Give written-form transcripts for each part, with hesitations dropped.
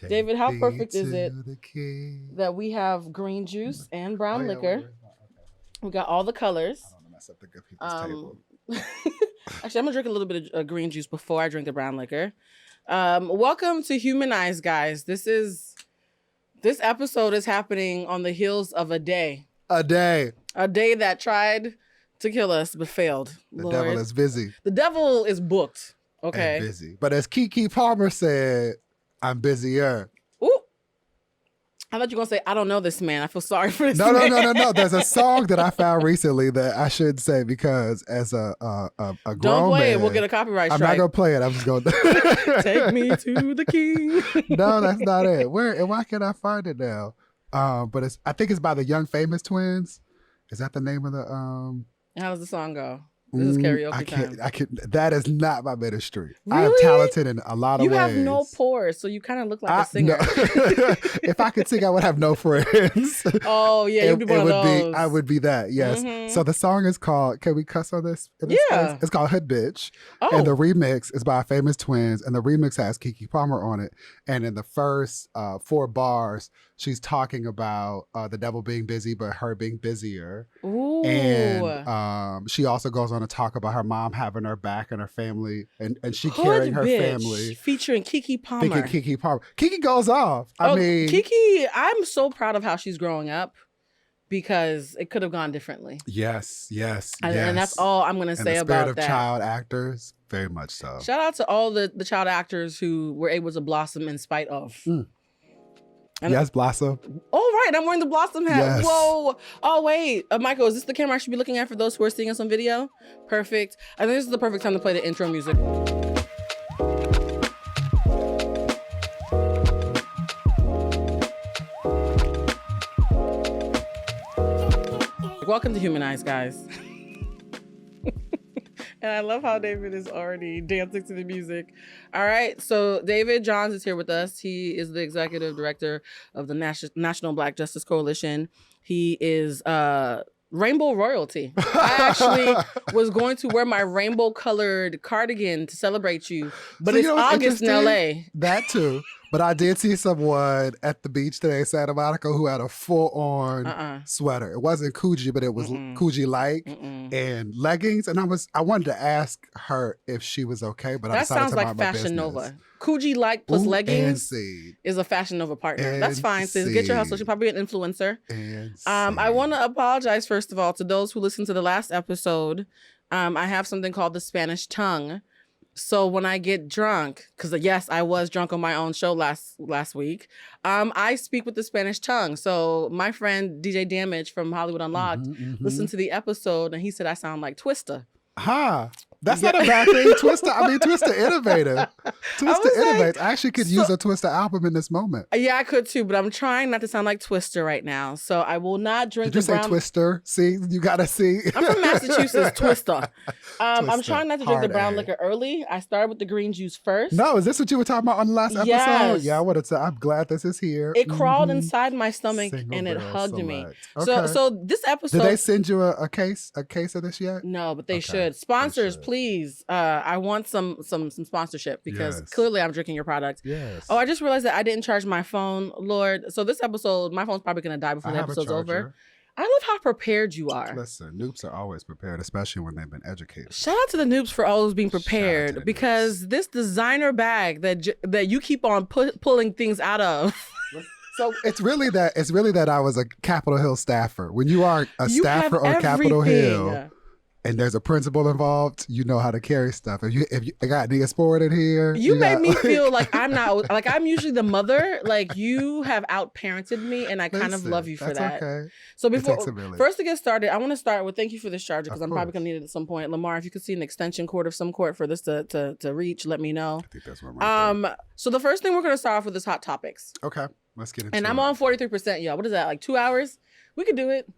David, how perfect is it that we have green juice and brown liquor? We got all the colors. I don't want to mess up the good people's table. Actually, I'm gonna drink a little bit of green juice before I drink the brown liquor. Welcome to Humanize, guys. This episode is happening on the heels of a day that tried to kill us but failed. The devil is busy. The devil is booked. Okay, and busy. But as Keke Palmer said, I'm busier. Ooh. I thought you were going to say, I don't know this man. I feel sorry for this man. No. There's a song that I found recently that I should say because as a grown don't play man, it. We'll get a copyright strike. I'm not going to play it. I'm just going to... Take me to the king. No, that's not it. Why can't I find it now? But I think it's by the Young Famous Twins. Is that the name of the... How does the song go? This is karaoke time. That is not my ministry. Really? I am talented in a lot of ways. You have no pores, so you kind of look like a singer. No. If I could sing, I would have no friends. Oh, yeah, you'd be one of those. I would be that, yes. Mm-hmm. So the song is called, can we cuss on this? Yeah. Place? It's called Hood Bitch. Oh. And the remix is by Famous Twins, and the remix has Keke Palmer on it. And in the first 4 bars, she's talking about the devil being busy, but her being busier. Ooh. And she also goes on to talk about her mom having her back and her family, and she Hood carrying her Bitch, family. Featuring Keke Palmer. Keke goes off. I mean, Keke, I'm so proud of how she's growing up because it could have gone differently. Yes. And that's all I'm going to say about that. The spirit of child actors, very much so. Shout out to all the child actors who were able to blossom in spite of. Yes, Blossom. Oh, right. I'm wearing the Blossom hat. Yes. Whoa. Oh, wait. Michael, is this the camera I should be looking at for those who are seeing us on video? Perfect. I think this is the perfect time to play the intro music. Welcome to Humanize, guys. And I love how David is already dancing to the music. All right. So David Johns is here with us. He is the executive director of the National Black Justice Coalition. He is rainbow royalty. I actually was going to wear my rainbow colored cardigan to celebrate you, but it's August in LA. That too. But I did see someone at the beach today in Santa Monica who had a full-on sweater. It wasn't Coogee, but it was Coogee-like and leggings. And I wanted to ask her if she was okay, but I decided to mind my business. That sounds like Fashion Nova. Coogee-like plus leggings is a Fashion Nova partner. That's fine, sis. Get your hustle. She's probably an influencer. I want to apologize, first of all, to those who listened to the last episode. I have something called the Spanish tongue. So when I get drunk, because yes, I was drunk on my own show last week, I speak with the Spanish tongue. So my friend DJ Damage from Hollywood Unlocked listened to the episode and he said I sound like Twista. That's not a bad thing. Twista innovative. Twista innovates. I actually could use a Twista album in this moment. Yeah, I could too, but I'm trying not to sound like Twister right now. So I will not drink. Did you say Twister? See, you gotta see. I'm from Massachusetts, Twister. I'm trying not to drink the brown liquor early. I started with the green juice first. No, is this what you were talking about on the last episode? Yes. Yeah, I would have said. I'm glad this is here. It crawled inside my stomach and it hugged me. Okay. So this episode. Did they send you a case of this yet? No, but they should. Sponsors, please. I want some sponsorship because clearly I'm drinking your product. Yes. Oh, I just realized that I didn't charge my phone, Lord. So this episode, my phone's probably gonna die before the episode's over. I love how prepared you are. Listen, noobs are always prepared, especially when they've been educated. Shout out to the noobs for always being prepared because this designer bag that you keep on pulling things out of. So it's really that I was a Capitol Hill staffer. When you are a staffer on Capitol Hill. And there's a principal involved, you know how to carry stuff. If you got Neosporin in here. You made me feel like I'm not, like I'm usually the mother. Like you have out-parented me and I kind of love you for that. Okay. So first to get started, I want to start with thank you for this charger because I'm probably going to need it at some point. Lamar, if you could see an extension cord of some sort for this to reach, let me know. I think that's what I'm So the first thing we're going to start off with is hot topics. Okay, let's get into it. And I'm on 43%, y'all. What is that, like 2 hours? We could do it.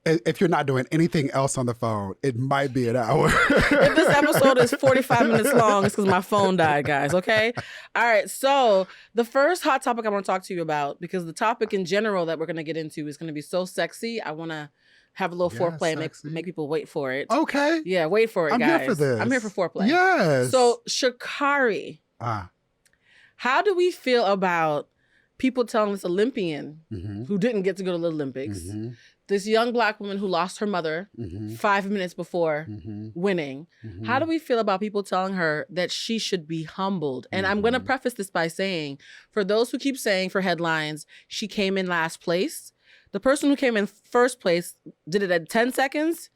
If you're not doing anything else on the phone, it might be an hour. If this episode is 45 minutes long, it's because my phone died, guys, okay? All right, so the first hot topic I want to talk to you about, because the topic in general that we're going to get into is going to be so sexy, I want to have a little foreplay, make people wait for it. Okay. Yeah, wait for it, guys. I'm here for this. I'm here for foreplay. Yes. So, Shakari. How do we feel about people telling this Olympian Mm-hmm. who didn't get to go to the Olympics, Mm-hmm. this young Black woman who lost her mother Mm-hmm. 5 minutes before Mm-hmm. winning, Mm-hmm. how do we feel about people telling her that she should be humbled? And I'm going to preface this by saying, for those who keep saying for headlines, she came in last place, the person who came in first place did it at 10 seconds.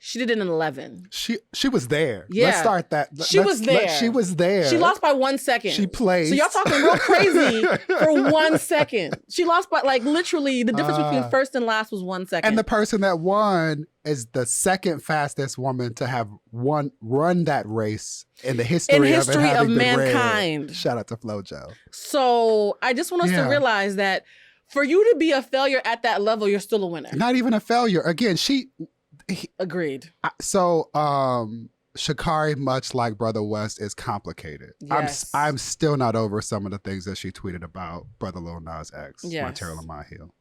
She did it in 11. She was there. Yeah. Let's start that. She was there. She was there. She lost by 1 second. She played. So y'all talking real crazy for 1 second. She lost by, like, literally the difference between first and last was 1 second. And the person that won is the second fastest woman to have run that race in the history of mankind. Shout out to FloJo. So I just want us to realize that for you to be a failure at that level, you're still a winner. Not even a failure. Again, Agreed. So, Shakari, much like Brother West, is complicated. Yes. I'm still not over some of the things that she tweeted about Brother Lil Nas X, yes. Montero Lamont Hill.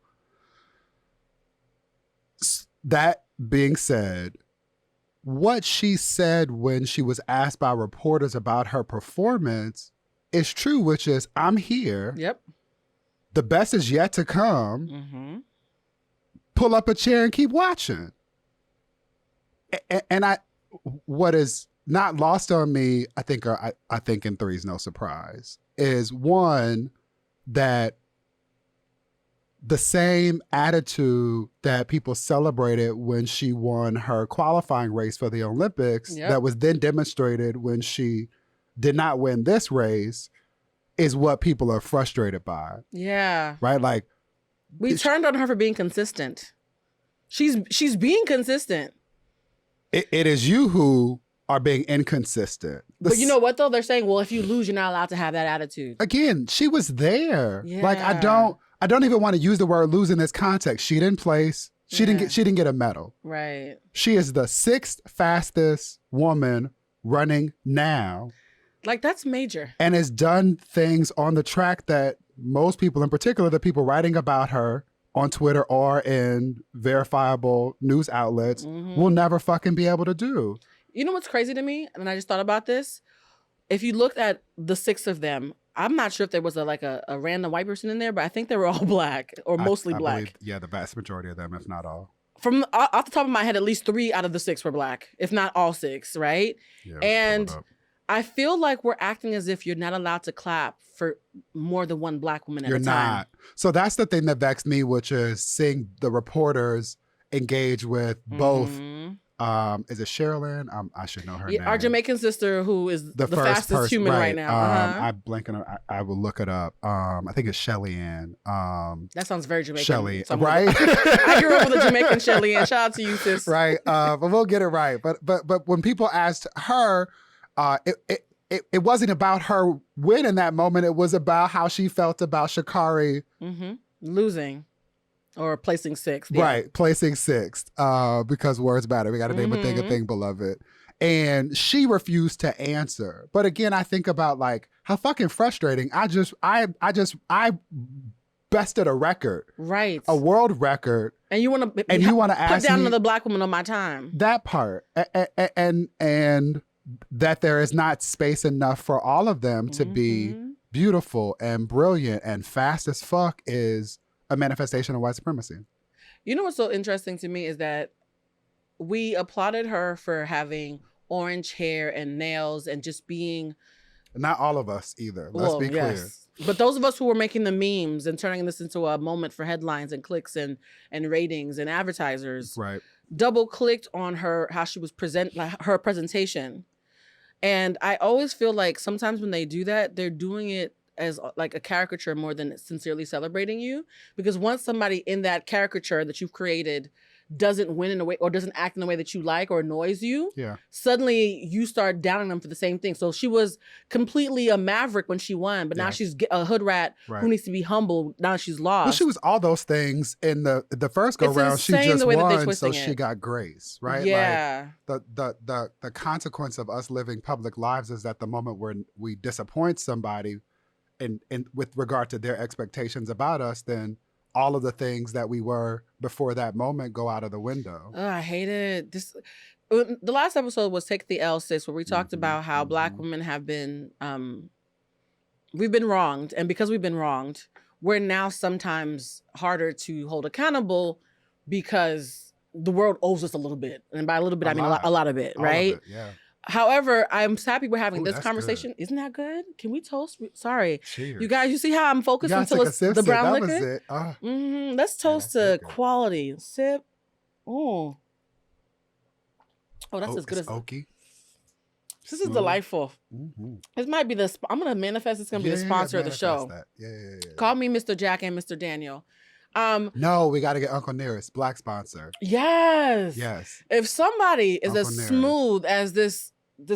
That being said, what she said when she was asked by reporters about her performance is true, which is, I'm here. Yep. The best is yet to come. Mm-hmm. Pull up a chair and keep watching. And what is not lost on me, I think in three is no surprise, is one, that the same attitude that people celebrated when she won her qualifying race for the Olympics, that was then demonstrated when she did not win this race, is what people are frustrated by. Yeah. Right? Like, we turned on her for being consistent. She's being consistent. It is you who are being inconsistent. But you know what, though? They're saying, well, if you lose, you're not allowed to have that attitude. Again, she was there. Yeah. Like, I don't even want to use the word lose in this context. She didn't place. She didn't get a medal. Right. She is the 6th fastest woman running now. Like, that's major. And has done things on the track that most people, in particular, the people writing about her on Twitter or in verifiable news outlets, will never fucking be able to do. You know what's crazy to me? And I just thought about this. If you looked at the 6 of them, I'm not sure if there was a random white person in there, but I think they were all Black or mostly Black. Believe, the vast majority of them, if not all. From off the top of my head, at least 3 out of the 6 were Black, if not all 6, right? Yeah, and I feel like we're acting as if you're not allowed to clap for more than one Black woman at a time. You're not. So that's the thing that vexed me, which is seeing the reporters engage with both. Is it Sherilyn? I should know her name. Our Jamaican sister, who is the fastest human right now. I'm blanking on. I will look it up. I think it's Shelly Ann. That sounds very Jamaican. Shelly, so right? I grew up with a Jamaican Shelly Ann. Shout out to you, sis. Right. But we'll get it right. But when people asked her, it wasn't about her win in that moment. It was about how she felt about Shakari losing or placing 6th. Yeah. Right, placing 6th because words matter. We got to name a thing, beloved. And she refused to answer. But again, I think about like how fucking frustrating. I bested a record, right? A world record, and you want to ask put down me another Black woman on my time. That part, and that there is not space enough for all of them to be beautiful and brilliant and fast as fuck is a manifestation of white supremacy. You know what's so interesting to me is that we applauded her for having orange hair and nails and just being... Not all of us either. Let's be clear. Yes. But those of us who were making the memes and turning this into a moment for headlines and clicks and ratings and advertisers, right, double clicked on how she was her presentation. And I always feel like sometimes when they do that, they're doing it as like a caricature more than sincerely celebrating you. Because once somebody in that caricature that you've created doesn't win in a way or doesn't act in a way that you like or annoys you, suddenly you start downing them for the same thing. So she was completely a maverick when she won, but now she's a hood rat who needs to be humbled. Now she's lost. Well, she was all those things in the first go round. She just won, so she got grace, right? Yeah. Like the consequence of us living public lives is that the moment when we disappoint somebody, and with regard to their expectations about us, then all of the things that we were before that moment go out of the window. Oh, I hate it. The last episode was Take the L, Sis, where we talked about how Black women have been we've been wronged. And because we've been wronged, we're now sometimes harder to hold accountable because the world owes us a little bit. And by a little bit, I mean a lot of it, right? All of it, yeah. However, I'm happy we're having this conversation. Good. Isn't that good? Can we toast? Sorry. Cheers. You guys, you see how I'm focused until it's the brown liquor? Let's toast to quality. Sip. Oh, that's as good as oaky. This is delightful. Mm-hmm. This might be I'm going to manifest. It's going to be the sponsor of the show. Yeah. Call me Mr. Jack and Mr. Daniel. No, we got to get Uncle Nearest, black sponsor. Yes. If somebody is Uncle as smooth as this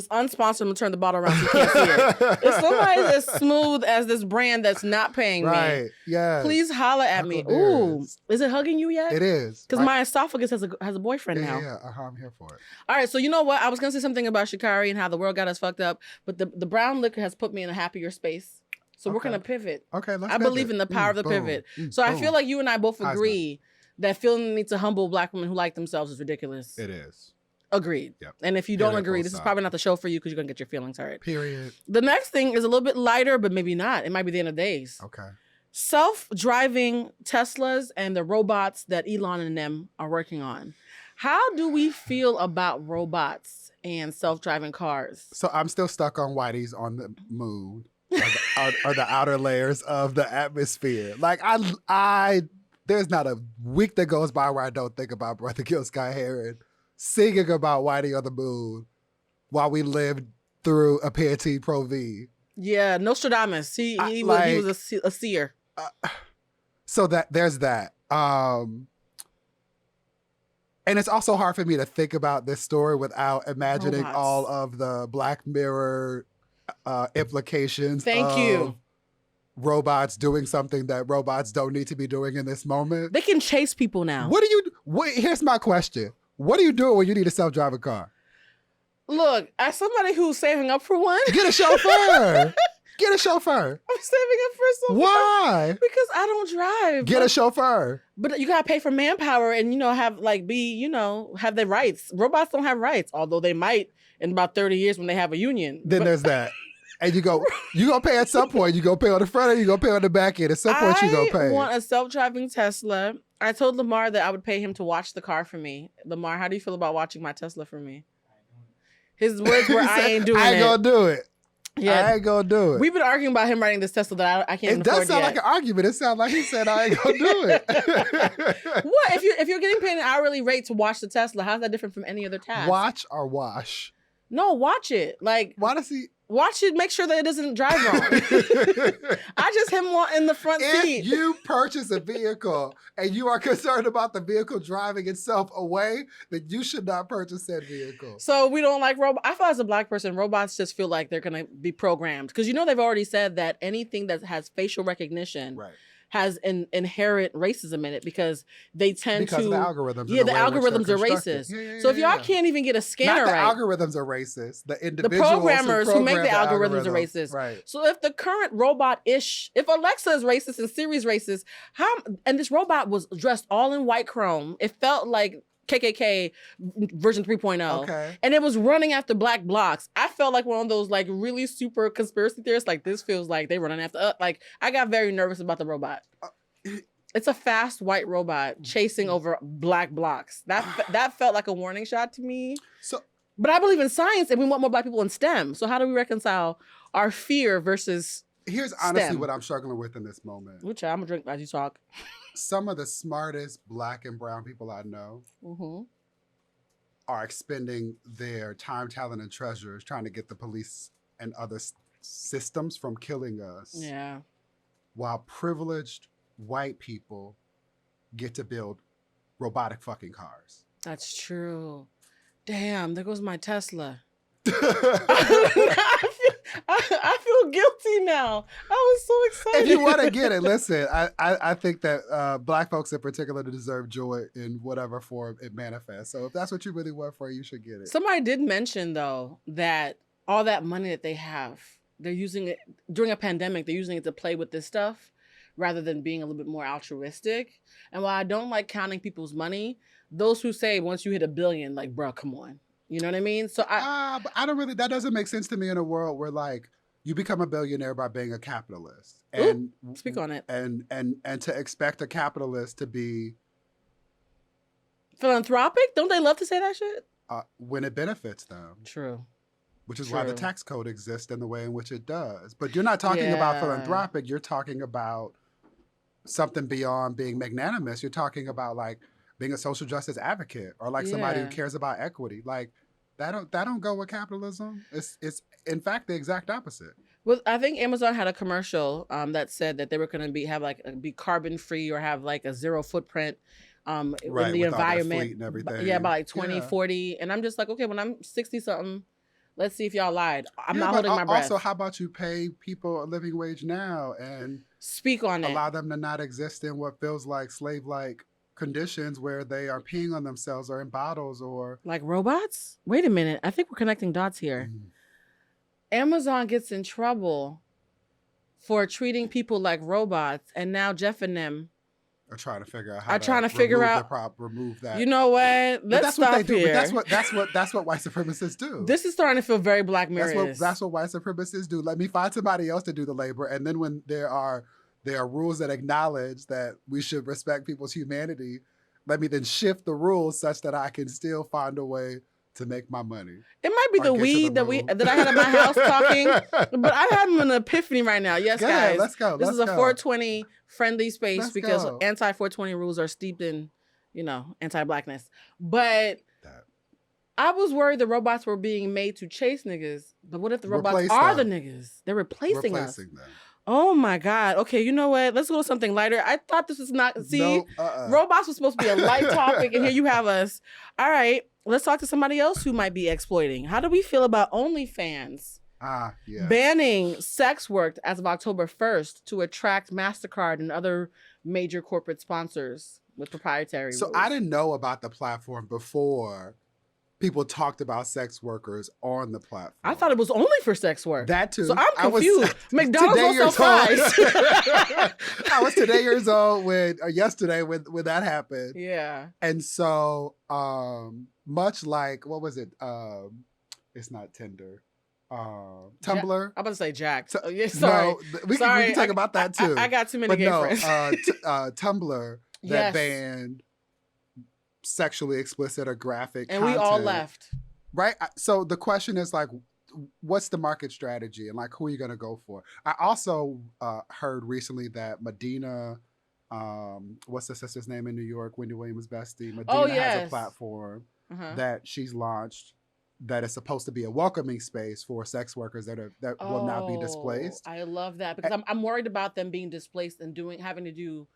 unsponsored, I'm gonna turn the bottle around so you can't see it. If somebody's as smooth as this brand that's not paying me, please holla at me. Ooh, is it hugging you yet? It is. Because my esophagus has a boyfriend now. Yeah, I'm here for it. All right, so you know what? I was gonna say something about Shakari and how the world got us fucked up, but the brown liquor has put me in a happier space. So we're gonna pivot. Okay, let's I believe in the power of the pivot. So I feel like you and I both agree that feeling the need to humble black women who like themselves is ridiculous. It is. Agreed. Yep. And if you don't agree, this is probably not the show for you because you're going to get your feelings hurt. Period. The next thing is a little bit lighter, but maybe not. It might be the end of days. Okay. Self-driving Teslas and the robots that Elon and them are working on. How do we feel about robots and self-driving cars? So I'm still stuck on Whitey's on the moon or the outer layers of the atmosphere. Like I there's not a week that goes by where I don't think about Brother Gil Sky Heron singing about Whitey on the moon while we lived through a Pantene Pro V. Yeah, Nostradamus. He was a seer. So there's that. And it's also hard for me to think about this story without imagining all of the Black Mirror implications. Thank you. Robots doing something that robots don't need to be doing in this moment. They can chase people now. Here's my question. What are you doing when you need a self-driving car? Look, as somebody who's saving up for one. Get a chauffeur. Get a chauffeur. I'm saving up for something. Why? Because I don't drive. Get a chauffeur. But you gotta pay for manpower and have their rights. Robots don't have rights, although they might in about 30 years when they have a union. There's that. And you gonna pay at some point. You gonna pay on the front end, you gonna pay on the back end. At some point you gonna pay. I want a self-driving Tesla. I told Lamar that I would pay him to watch the car for me. Lamar, how do you feel about watching my Tesla for me? His words were, I ain't doing it. I ain't gonna do it. Yeah. I ain't gonna do it. We've been arguing about him writing this Tesla that I can't even afford yet. It does sound like an argument. It sounds like he said I ain't gonna do it. What? If you're getting paid an hourly rate to watch the Tesla, how's that different from any other task? Watch or wash? No, watch it. Like, why does he... Watch it, make sure that it doesn't drive wrong. I just him in the front seat. If you purchase a vehicle and you are concerned about the vehicle driving itself away, then you should not purchase that vehicle. So we don't like robots. I feel as a Black person, robots just feel like they're going to be programmed. Because they've already said that anything that has facial recognition has an inherent racism in it because they tend because of the algorithms. Yeah, the algorithms are racist. So if y'all can't even get a scanner right. Not the algorithms are racist. The programmers who make the algorithms are racist. Right. So if the current if Alexa is racist and Siri is racist, and this robot was dressed all in white chrome, it felt like KKK version 3.0. Okay. And it was running after black blocks. I felt like one of those really super conspiracy theorists. Like this feels like they running after I got very nervous about the robot. It's a fast white robot chasing over black blocks. That felt like a warning shot to me. But I believe in science and we want more Black people in STEM. So how do we reconcile our fear versus Here's honestly what I'm struggling with in this moment. Which I'm gonna drink as you talk. Some of the smartest Black and brown people I know are expending their time, talent, and treasures trying to get the police and other systems from killing us. Yeah. While privileged white people get to build robotic fucking cars. That's true. Damn, there goes my Tesla. I feel guilty now. I was so excited. If you want to get it, listen, I think that Black folks in particular deserve joy in whatever form it manifests. So if that's what you really want for it, you should get it. Somebody did mention, though, that all that money that they have, they're using it during a pandemic, they're using it to play with this stuff rather than being a little bit more altruistic. And while I don't like counting people's money, those who say once you hit $1 billion, like, bro, come on. You know what I mean? So but I don't really, that doesn't make sense to me in a world where You become a billionaire by being a capitalist. And ooh, speak on it. And to expect a capitalist to be philanthropic? Don't they love to say that shit? When it benefits them. True. Which is why the tax code exists in the way in which it does. But you're not talking about philanthropic. You're talking about something beyond being magnanimous. You're talking about like being a social justice advocate or like somebody who cares about equity. Like that don't go with capitalism. It's in fact the exact opposite. Well, I think Amazon had a commercial that said that they were going to be carbon free or have like a zero footprint in the environment. And everything. Yeah, by like 2040. And I'm just like, okay, when I'm 60 something, let's see if y'all lied. I'm not holding my breath. Also, how about you pay people a living wage now and speak on it? Allow them to not exist in what feels like slave-like conditions where they are peeing on themselves or in bottles or like robots. Wait a minute, I think we're connecting dots here. Amazon gets in trouble for treating people like robots, and now Jeff and them are trying to figure out how to remove that. You know what? Let's stop here. That's what white supremacists do. This is starting to feel very Black Mirror. That's what white supremacists do. Let me find somebody else to do the labor, and then when there are rules that acknowledge that we should respect people's humanity, let me then shift the rules such that I can still find a way to make my money. It might be the weed that I had at my house talking, but I'm having an epiphany right now. Yes, guys. Let's go. This is a 420 friendly space because anti-420 rules are steeped in, anti-Blackness. But I was worried the robots were being made to chase niggas. But what if the robots are the niggas? They're replacing us. Them. Oh my God. Okay, you know what? Let's go to something lighter. I thought this was not... See, robots was supposed to be a light topic, and here you have us. All right, let's talk to somebody else who might be exploiting. How do we feel about OnlyFans? Banning sex work as of October 1st to attract MasterCard and other major corporate sponsors with proprietary rules. I didn't know about the platform before people talked about sex workers on the platform. I thought it was only for sex work. That too. So I'm confused. McDonald's was surprised. I was today years old yesterday when that happened. Yeah. And so much like, what was it? It's not Tinder. Tumblr. I'm about to say Jack. Sorry. No, we can talk about that too. I got too many gay friends. Tumblr that banned sexually explicit or graphic and content. we all left. Right? So the question is like, what's the market strategy and like who are you going to go for? I also heard recently that Medina, what's the sister's name in New York, Wendy Williams' bestie, Medina has a platform that she's launched that is supposed to be a welcoming space for sex workers that will not be displaced. I love that because I'm worried about them being displaced and having to do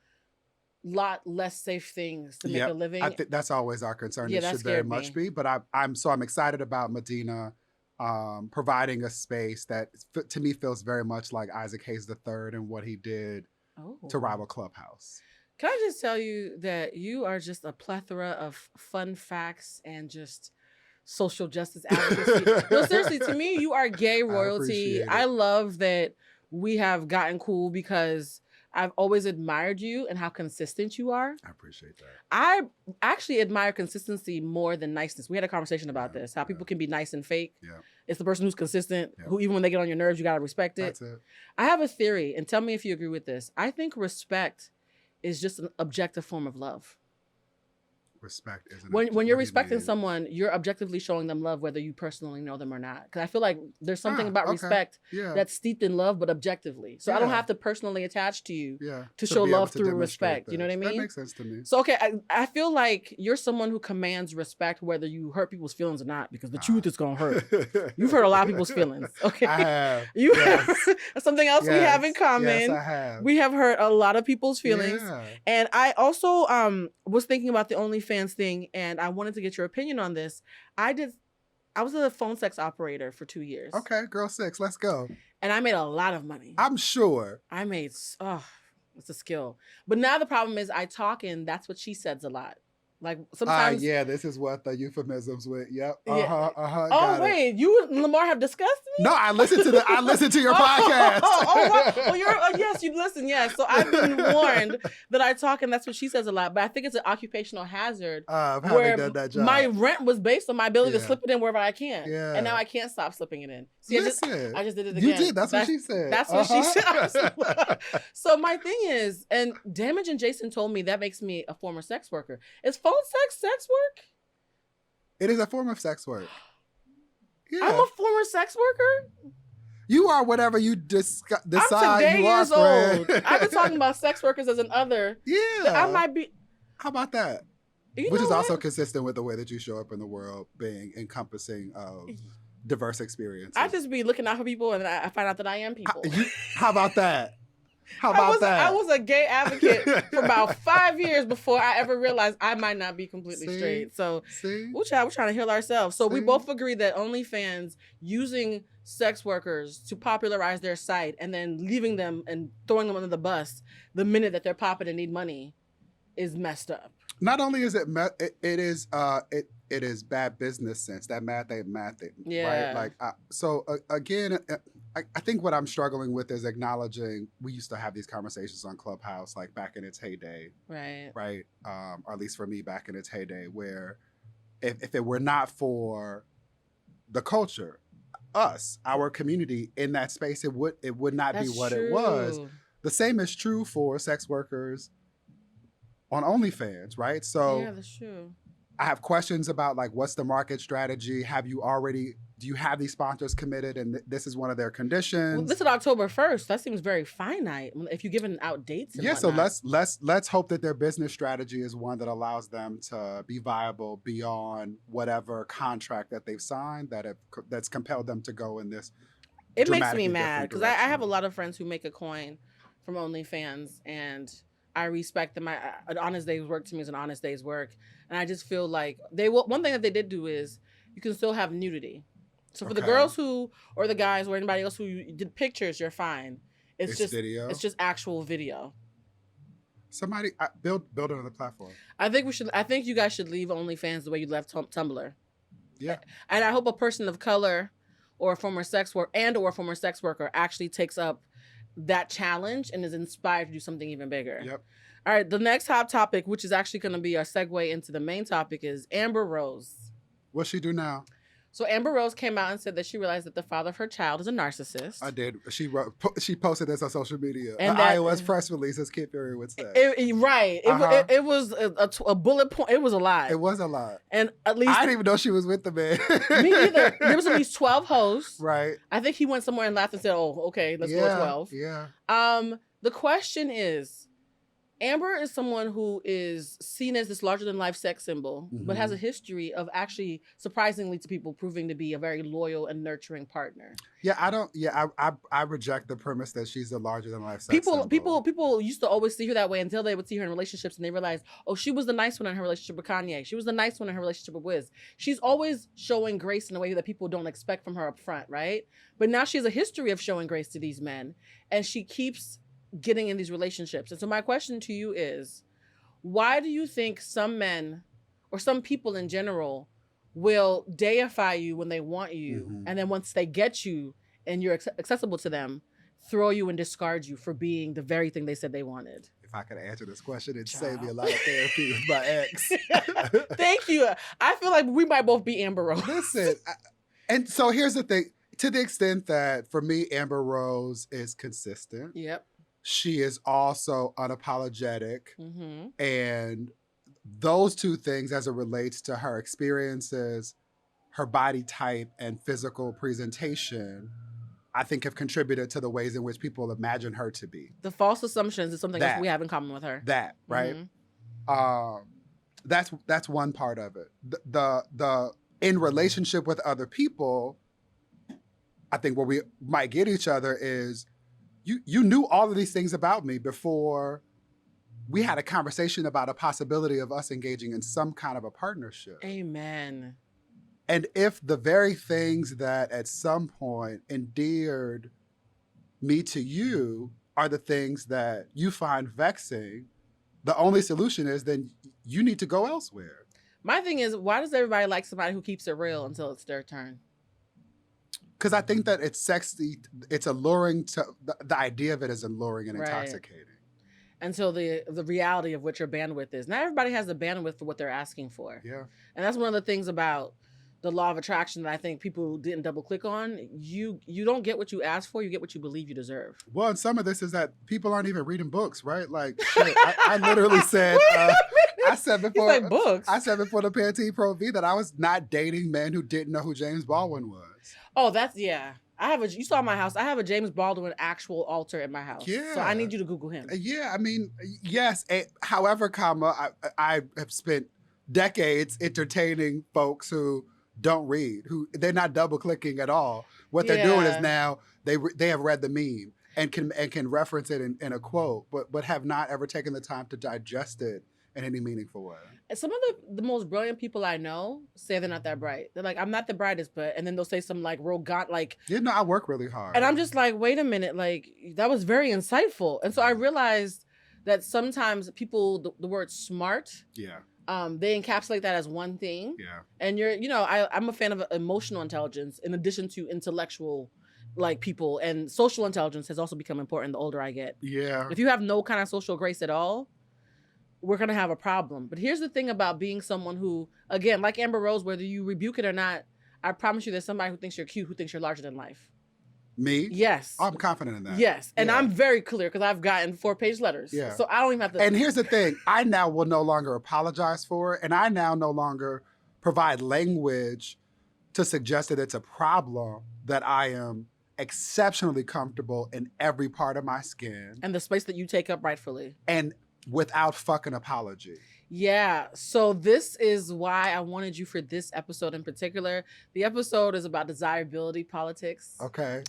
lot less safe things to make a living. I think that's always our concern. It should very much be. But I'm excited about Medina providing a space that to me feels very much like Isaac Hayes III and what he did to rival Clubhouse. Can I just tell you that you are just a plethora of fun facts and just social justice advocacy. No, seriously, to me, you are gay royalty. I love that we have gotten cool because I've always admired you and how consistent you are. I appreciate that. I actually admire consistency more than niceness. We had a conversation about this, how people can be nice and fake. Yeah. It's the person who's consistent, who even when they get on your nerves, you got to respect it. That's it. I have a theory, and tell me if you agree with this. I think respect is just an objective form of love. Respect isn't when you're respecting someone, you're objectively showing them love, whether you personally know them or not. Because I feel like there's something about respect that's steeped in love, but objectively. So I don't have to personally attach to you to show love through respect. You know what I mean? That makes sense to me. So, okay, I feel like you're someone who commands respect, whether you hurt people's feelings or not, because the truth is going to hurt. You've hurt a lot of people's feelings. Okay. I have. You have something else we have in common. Yes, I have. We have hurt a lot of people's feelings. Yeah. And I also was thinking about the OnlyFans thing, and I wanted to get your opinion on this. I was a phone sex operator for 2 years. Okay, girl 6, let's go. And I made a lot of money. I'm sure. I made, it's a skill. But now the problem is I talk and that's what she says a lot. Like sometimes. Yeah, this is what the euphemisms with. Yep. Yeah. Got wait, you and Lamar have discussed me? No, I listened to your podcast. Yes, you listen. Yes, so I've been warned that I talk, and that's what she says a lot. But I think it's an occupational hazard of having done that job. My rent was based on my ability to slip it in wherever I can. Yeah. And now I can't stop slipping it in. See, listen, I just did it again. You did. That's what she said. That's what she said. So my thing is, and Damage and Jason told me that makes me a former sex worker. Is phone sex work? It is a form of sex work. Yeah. I'm a former sex worker? You are whatever you decide I'm today you are, years old. I've been talking about sex workers as an other. Yeah. I might be. How about that? Which is also consistent with the way that you show up in the world, being encompassing of diverse experiences. I just be looking out for people, and I find out that I am people. How about that? How about that? I was a gay advocate for about 5 years before I ever realized I might not be completely straight. So we're trying to heal ourselves. So we both agree that OnlyFans using sex workers to popularize their site and then leaving them and throwing them under the bus the minute that they're popping and need money is messed up. Not only is it it is bad business sense, that math ain't mathing. Yeah. Right? Like again, I think what I'm struggling with is acknowledging we used to have these conversations on Clubhouse like back in its heyday. Right. Right. Or at least for me back in its heyday, where if it were not for the culture, us, our community in that space, it would not be what it was. The same is true for sex workers on OnlyFans, right? So yeah, that's true. I have questions about like, what's the market strategy? Do you have these sponsors committed and this is one of their conditions? Well, this is October 1st. That seems very finite if you're giving out dates. And whatnot. So let's hope that their business strategy is one that allows them to be viable beyond whatever contract that they've signed that's compelled them to go in this. It makes me mad because I have a lot of friends who make a coin from OnlyFans, and I respect them. An honest day's work to me is an honest day's work. And I just feel like one thing that they did do is you can still have nudity. So for the girls or the guys or anybody else who did pictures, you're fine. It's just video. It's just actual video. Somebody build another platform. I think you guys should leave OnlyFans the way you left Tumblr. Yeah. And I hope a person of color or a former sex worker actually takes up that challenge and is inspired to do something even bigger. Yep. All right, the next hot topic, which is actually going to be our segue into the main topic, is Amber Rose. What's she do now? So Amber Rose came out and said that she realized that the father of her child is a narcissist. I did. She posted this on social media. And an iOS press release, as Kid Fury would say. Right. It was a bullet point. It was a lot. It was a lot. And at least I didn't even know she was with the man. Me either. There was at least 12 hosts. Right. I think he went somewhere and laughed and said, "Oh, okay, let's go with 12." Yeah. The question is, Amber is someone who is seen as this larger-than-life sex symbol, but has a history of actually, surprisingly to people, proving to be a very loyal and nurturing partner. Yeah, I reject the premise that she's a larger-than-life sex symbol. People used to always see her that way until they would see her in relationships and they realized, oh, she was the nice one in her relationship with Kanye. She was the nice one in her relationship with Wiz. She's always showing grace in a way that people don't expect from her up front, right? But now she has a history of showing grace to these men, and she keeps getting in these relationships. And so my question to you is, why do you think some men or some people in general will deify you when they want you, and then once they get you and you're accessible to them, throw you and discard you for being the very thing they said they wanted? If I could answer this question, it'd save me a lot of therapy with my ex. Thank you. I feel like we might both be Amber Rose. Listen, and so here's the thing. To the extent that, for me, Amber Rose is consistent. Yep. She is also unapologetic. And those two things, as it relates to her experiences, her body type, and physical presentation, I think have contributed to the ways in which people imagine her to be. The false assumptions is something else we have in common with her. That, right? That's one part of it. The in relationship with other people, I think where we might get each other is, you knew all of these things about me before we had a conversation about a possibility of us engaging in some kind of a partnership. Amen. And if the very things that at some point endeared me to you are the things that you find vexing, the only solution is then you need to go elsewhere. My thing is, why does everybody like somebody who keeps it real until it's their turn? Because I think that it's sexy. It's alluring to the idea of it is alluring and intoxicating. Until the reality of what your bandwidth is. Not everybody has the bandwidth for what they're asking for. Yeah. And that's one of the things about the law of attraction that I think people didn't double click on. You don't get what you ask for, you get what you believe you deserve. Well, and some of this is that people aren't even reading books, right? Like, shit, I literally said, I said before the Pantene Pro V that I was not dating men who didn't know who James Baldwin was. Oh, yeah. You saw my house. I have a James Baldwin actual altar in my house. Yeah. So I need you to Google him. Yeah, I mean, yes. However, I have spent decades entertaining folks who don't read, who they're not double clicking at all. What they're doing is now they have read the meme and can reference it in a quote, but have not ever taken the time to digest it in any meaningful way. Some of the most brilliant people I know say they're not that bright. They're like, I'm not the brightest, and then they'll say some like real I work really hard. And I'm just like, wait a minute, like that was very insightful. And so I realized that sometimes people, the word smart, they encapsulate that as one thing. Yeah. And I'm a fan of emotional intelligence in addition to intellectual people, and social intelligence has also become important the older I get. Yeah. If you have no kind of social grace at all, we're going to have a problem. But here's the thing about being someone who, again, like Amber Rose, whether you rebuke it or not, I promise you there's somebody who thinks you're cute, who thinks you're larger than life. Me? Yes. I'm confident in that. Yes. And I'm very clear because I've gotten 4-page letters. Yeah. So I don't even have to. And here's the thing. I now will no longer apologize for it. And I now no longer provide language to suggest that it's a problem that I am exceptionally comfortable in every part of my skin. And the space that you take up rightfully. And without fucking apology. Yeah. So this is why I wanted you for this episode in particular. The episode is about desirability politics. Okay.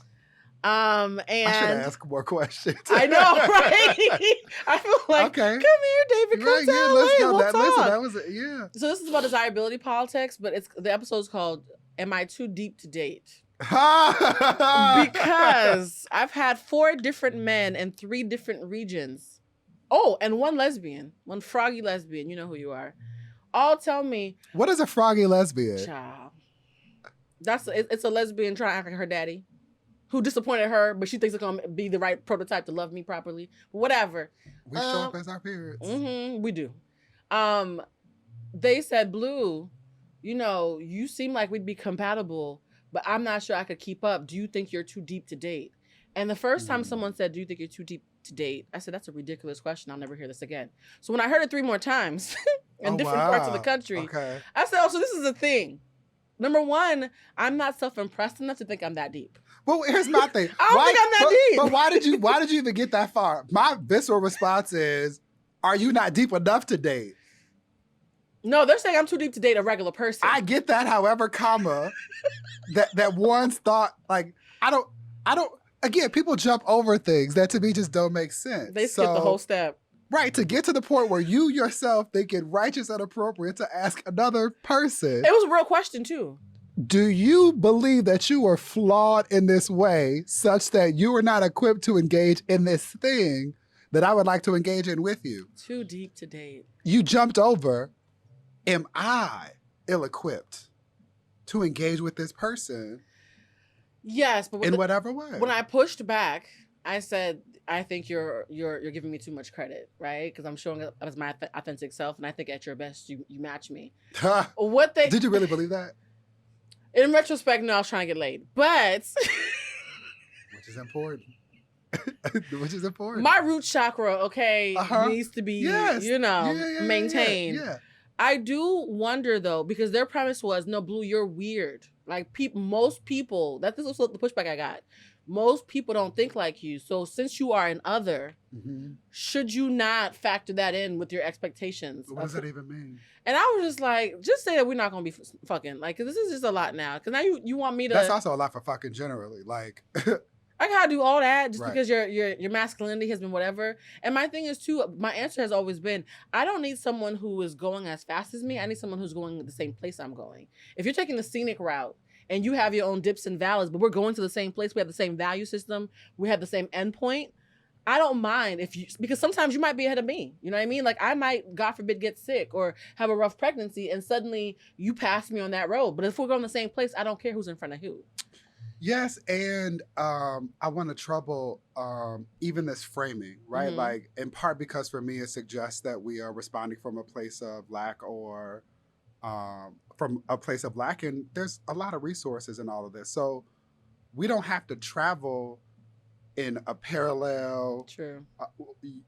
And I should ask more questions. I know, right? I feel like, okay. Come here, David. Come tell me. We'll talk. That was it. Yeah. So this is about desirability politics, but the episode's called "Am I Too Deep to Date?" Because I've had 4 different men in 3 different regions. Oh, and 1 lesbian, 1 froggy lesbian. You know who you are. All tell me. What is a froggy lesbian? Child. It's a lesbian trying to act like her daddy, who disappointed her, but she thinks it's gonna be the right prototype to love me properly. Whatever. We show up as our parents. Mm-hmm, we do. They said, Blue, you seem like we'd be compatible, but I'm not sure I could keep up. Do you think you're too deep to date? And the first time someone said, do you think you're too deep to date? I said, that's a ridiculous question. I'll never hear this again. So when I heard it 3 more times in different parts of the country, I said, oh, so this is a thing. Number 1, I'm not self-impressed enough to think I'm that deep. Well, here's my thing. I don't think I'm that deep. But why did you even get that far? My visceral response is, are you not deep enough to date? No, they're saying I'm too deep to date a regular person. I get that, however, that one's thought, like, I don't, again, people jump over things that to me just don't make sense. They skip the whole step. Right, to get to the point where you yourself think it righteous and appropriate to ask another person. It was a real question, too. Do you believe that you are flawed in this way such that you are not equipped to engage in this thing that I would like to engage in with you? Too deep to date. You jumped over, am I ill-equipped to engage with this person? Yes, but in whatever way. When I pushed back, I said, I think you're giving me too much credit, right? Because I'm showing up as my authentic self, and I think at your best you match me. Did you really believe that? In retrospect, no, I was trying to get laid, but which is important. Which is important. My root chakra, needs to be, maintained. Yeah. I do wonder though, because their premise was, no, Blue, you're weird. Like most people, this was the pushback I got. Most people don't think like you. So since you are an other, should you not factor that in with your expectations? What does that even mean? And I was just like, just say that we're not going to be fucking. Like, 'cause this is just a lot now. Because now you want me to. That's also a lot for fucking generally. Like, I gotta do all that just because your masculinity has been whatever. And my thing is too, my answer has always been, I don't need someone who is going as fast as me. I need someone who's going the same place I'm going. If you're taking the scenic route and you have your own dips and valleys, but we're going to the same place, we have the same value system, we have the same endpoint, I don't mind if you, because sometimes you might be ahead of me. You know what I mean? Like I might, God forbid, get sick or have a rough pregnancy, and suddenly you pass me on that road. But if we're going the same place, I don't care who's in front of who. Yes, and I want to trouble even this framing, right? Like in part because for me it suggests that we are responding from a place of lack or from a place of lack, and there's a lot of resources in all of this. So we don't have to travel in a parallel,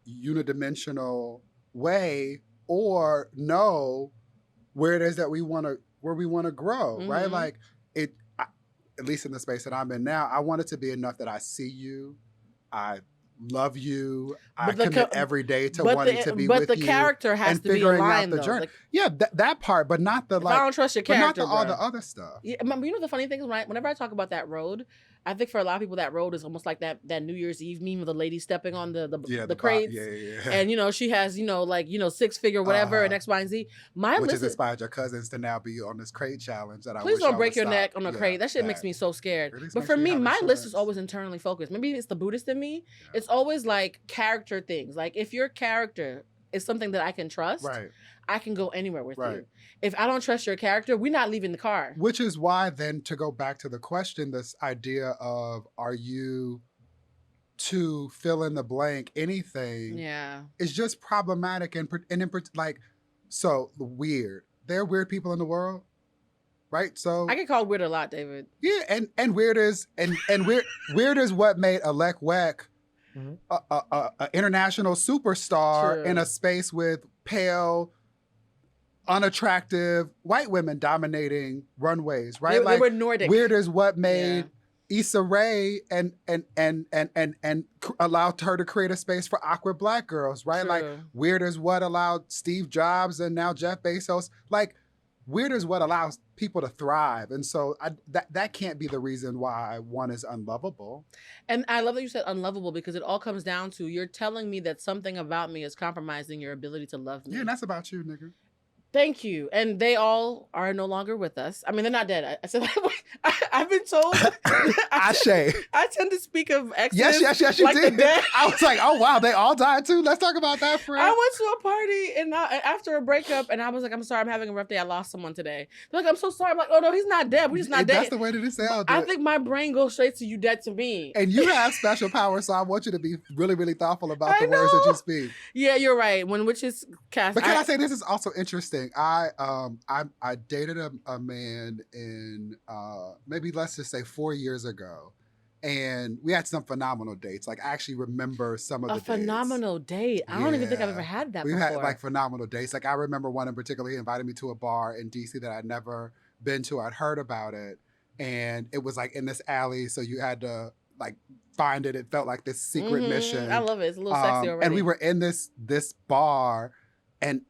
unidimensional way, or know where it is that we want to grow, right? Like it, at least in the space that I'm in now, I want it to be enough that I see you, I love you, I commit every day to wanting to be with you. But the character has to be aligned, though. Like, yeah, that part, but not the like. I don't trust your character, but not all the other stuff. Yeah, you know the funny thing is, whenever I talk about that road, I think for a lot of people that road is almost like that New Year's Eve meme with the lady stepping on the crates. And she has 6-figure whatever and X, Y, and Z. Which has inspired your cousins to now be on this crate challenge. That please don't break your neck on a crate. That shit makes me so scared. But for me, my list is always internally focused. Maybe it's the Buddhist in me. Yeah. It's always like character things. Like if your character is something that I can trust, right, I can go anywhere with you. If I don't trust your character, we're not leaving the car. Which is why then, to go back to the question, this idea of are you to fill in the blank anything, is just problematic and like, so weird. There are weird people in the world, right? So I get called weird a lot, David. Yeah, and weird is weird is what made Alec Weck a international superstar in a space with pale, unattractive white women dominating runways, right? They were Nordic. Weird is what made Issa Rae and allowed her to create a space for awkward Black girls, right? Like weird is what allowed Steve Jobs and now Jeff Bezos. Like weird is what allows people to thrive. And so that can't be the reason why one is unlovable. And I love that you said unlovable, because it all comes down to you're telling me that something about me is compromising your ability to love me. Yeah, and that's about you, nigga. Thank you. And they all are no longer with us. I mean, they're not dead. I said, I've been told. I tend to speak of exes. Yes, you like did. I was like, oh, wow, they all died too? Let's talk about that, friend. I went to a party and after a breakup, and I was like, I'm sorry, I'm having a rough day. I lost someone today. They're like, I'm so sorry. I'm like, oh, no, he's not dead. We're just not dead. That's the way that it sounds. I think my brain goes straight to you dead to me. And you have special power, so I want you to be really, really thoughtful about the words that you speak. Yeah, you're right. When witches cast. But can I say, this is also interesting. I dated a man in maybe let's just say 4 years ago, and we had some phenomenal dates. Like I actually remember some of the dates. A phenomenal date. I don't even think I've ever had that before. We had like phenomenal dates. Like I remember one in particular. He invited me to a bar in DC that I'd never been to. I'd heard about it, and it was like in this alley, so you had to like find it. It felt like this secret mission. I love it. It's a little sexy already. And we were in this bar, and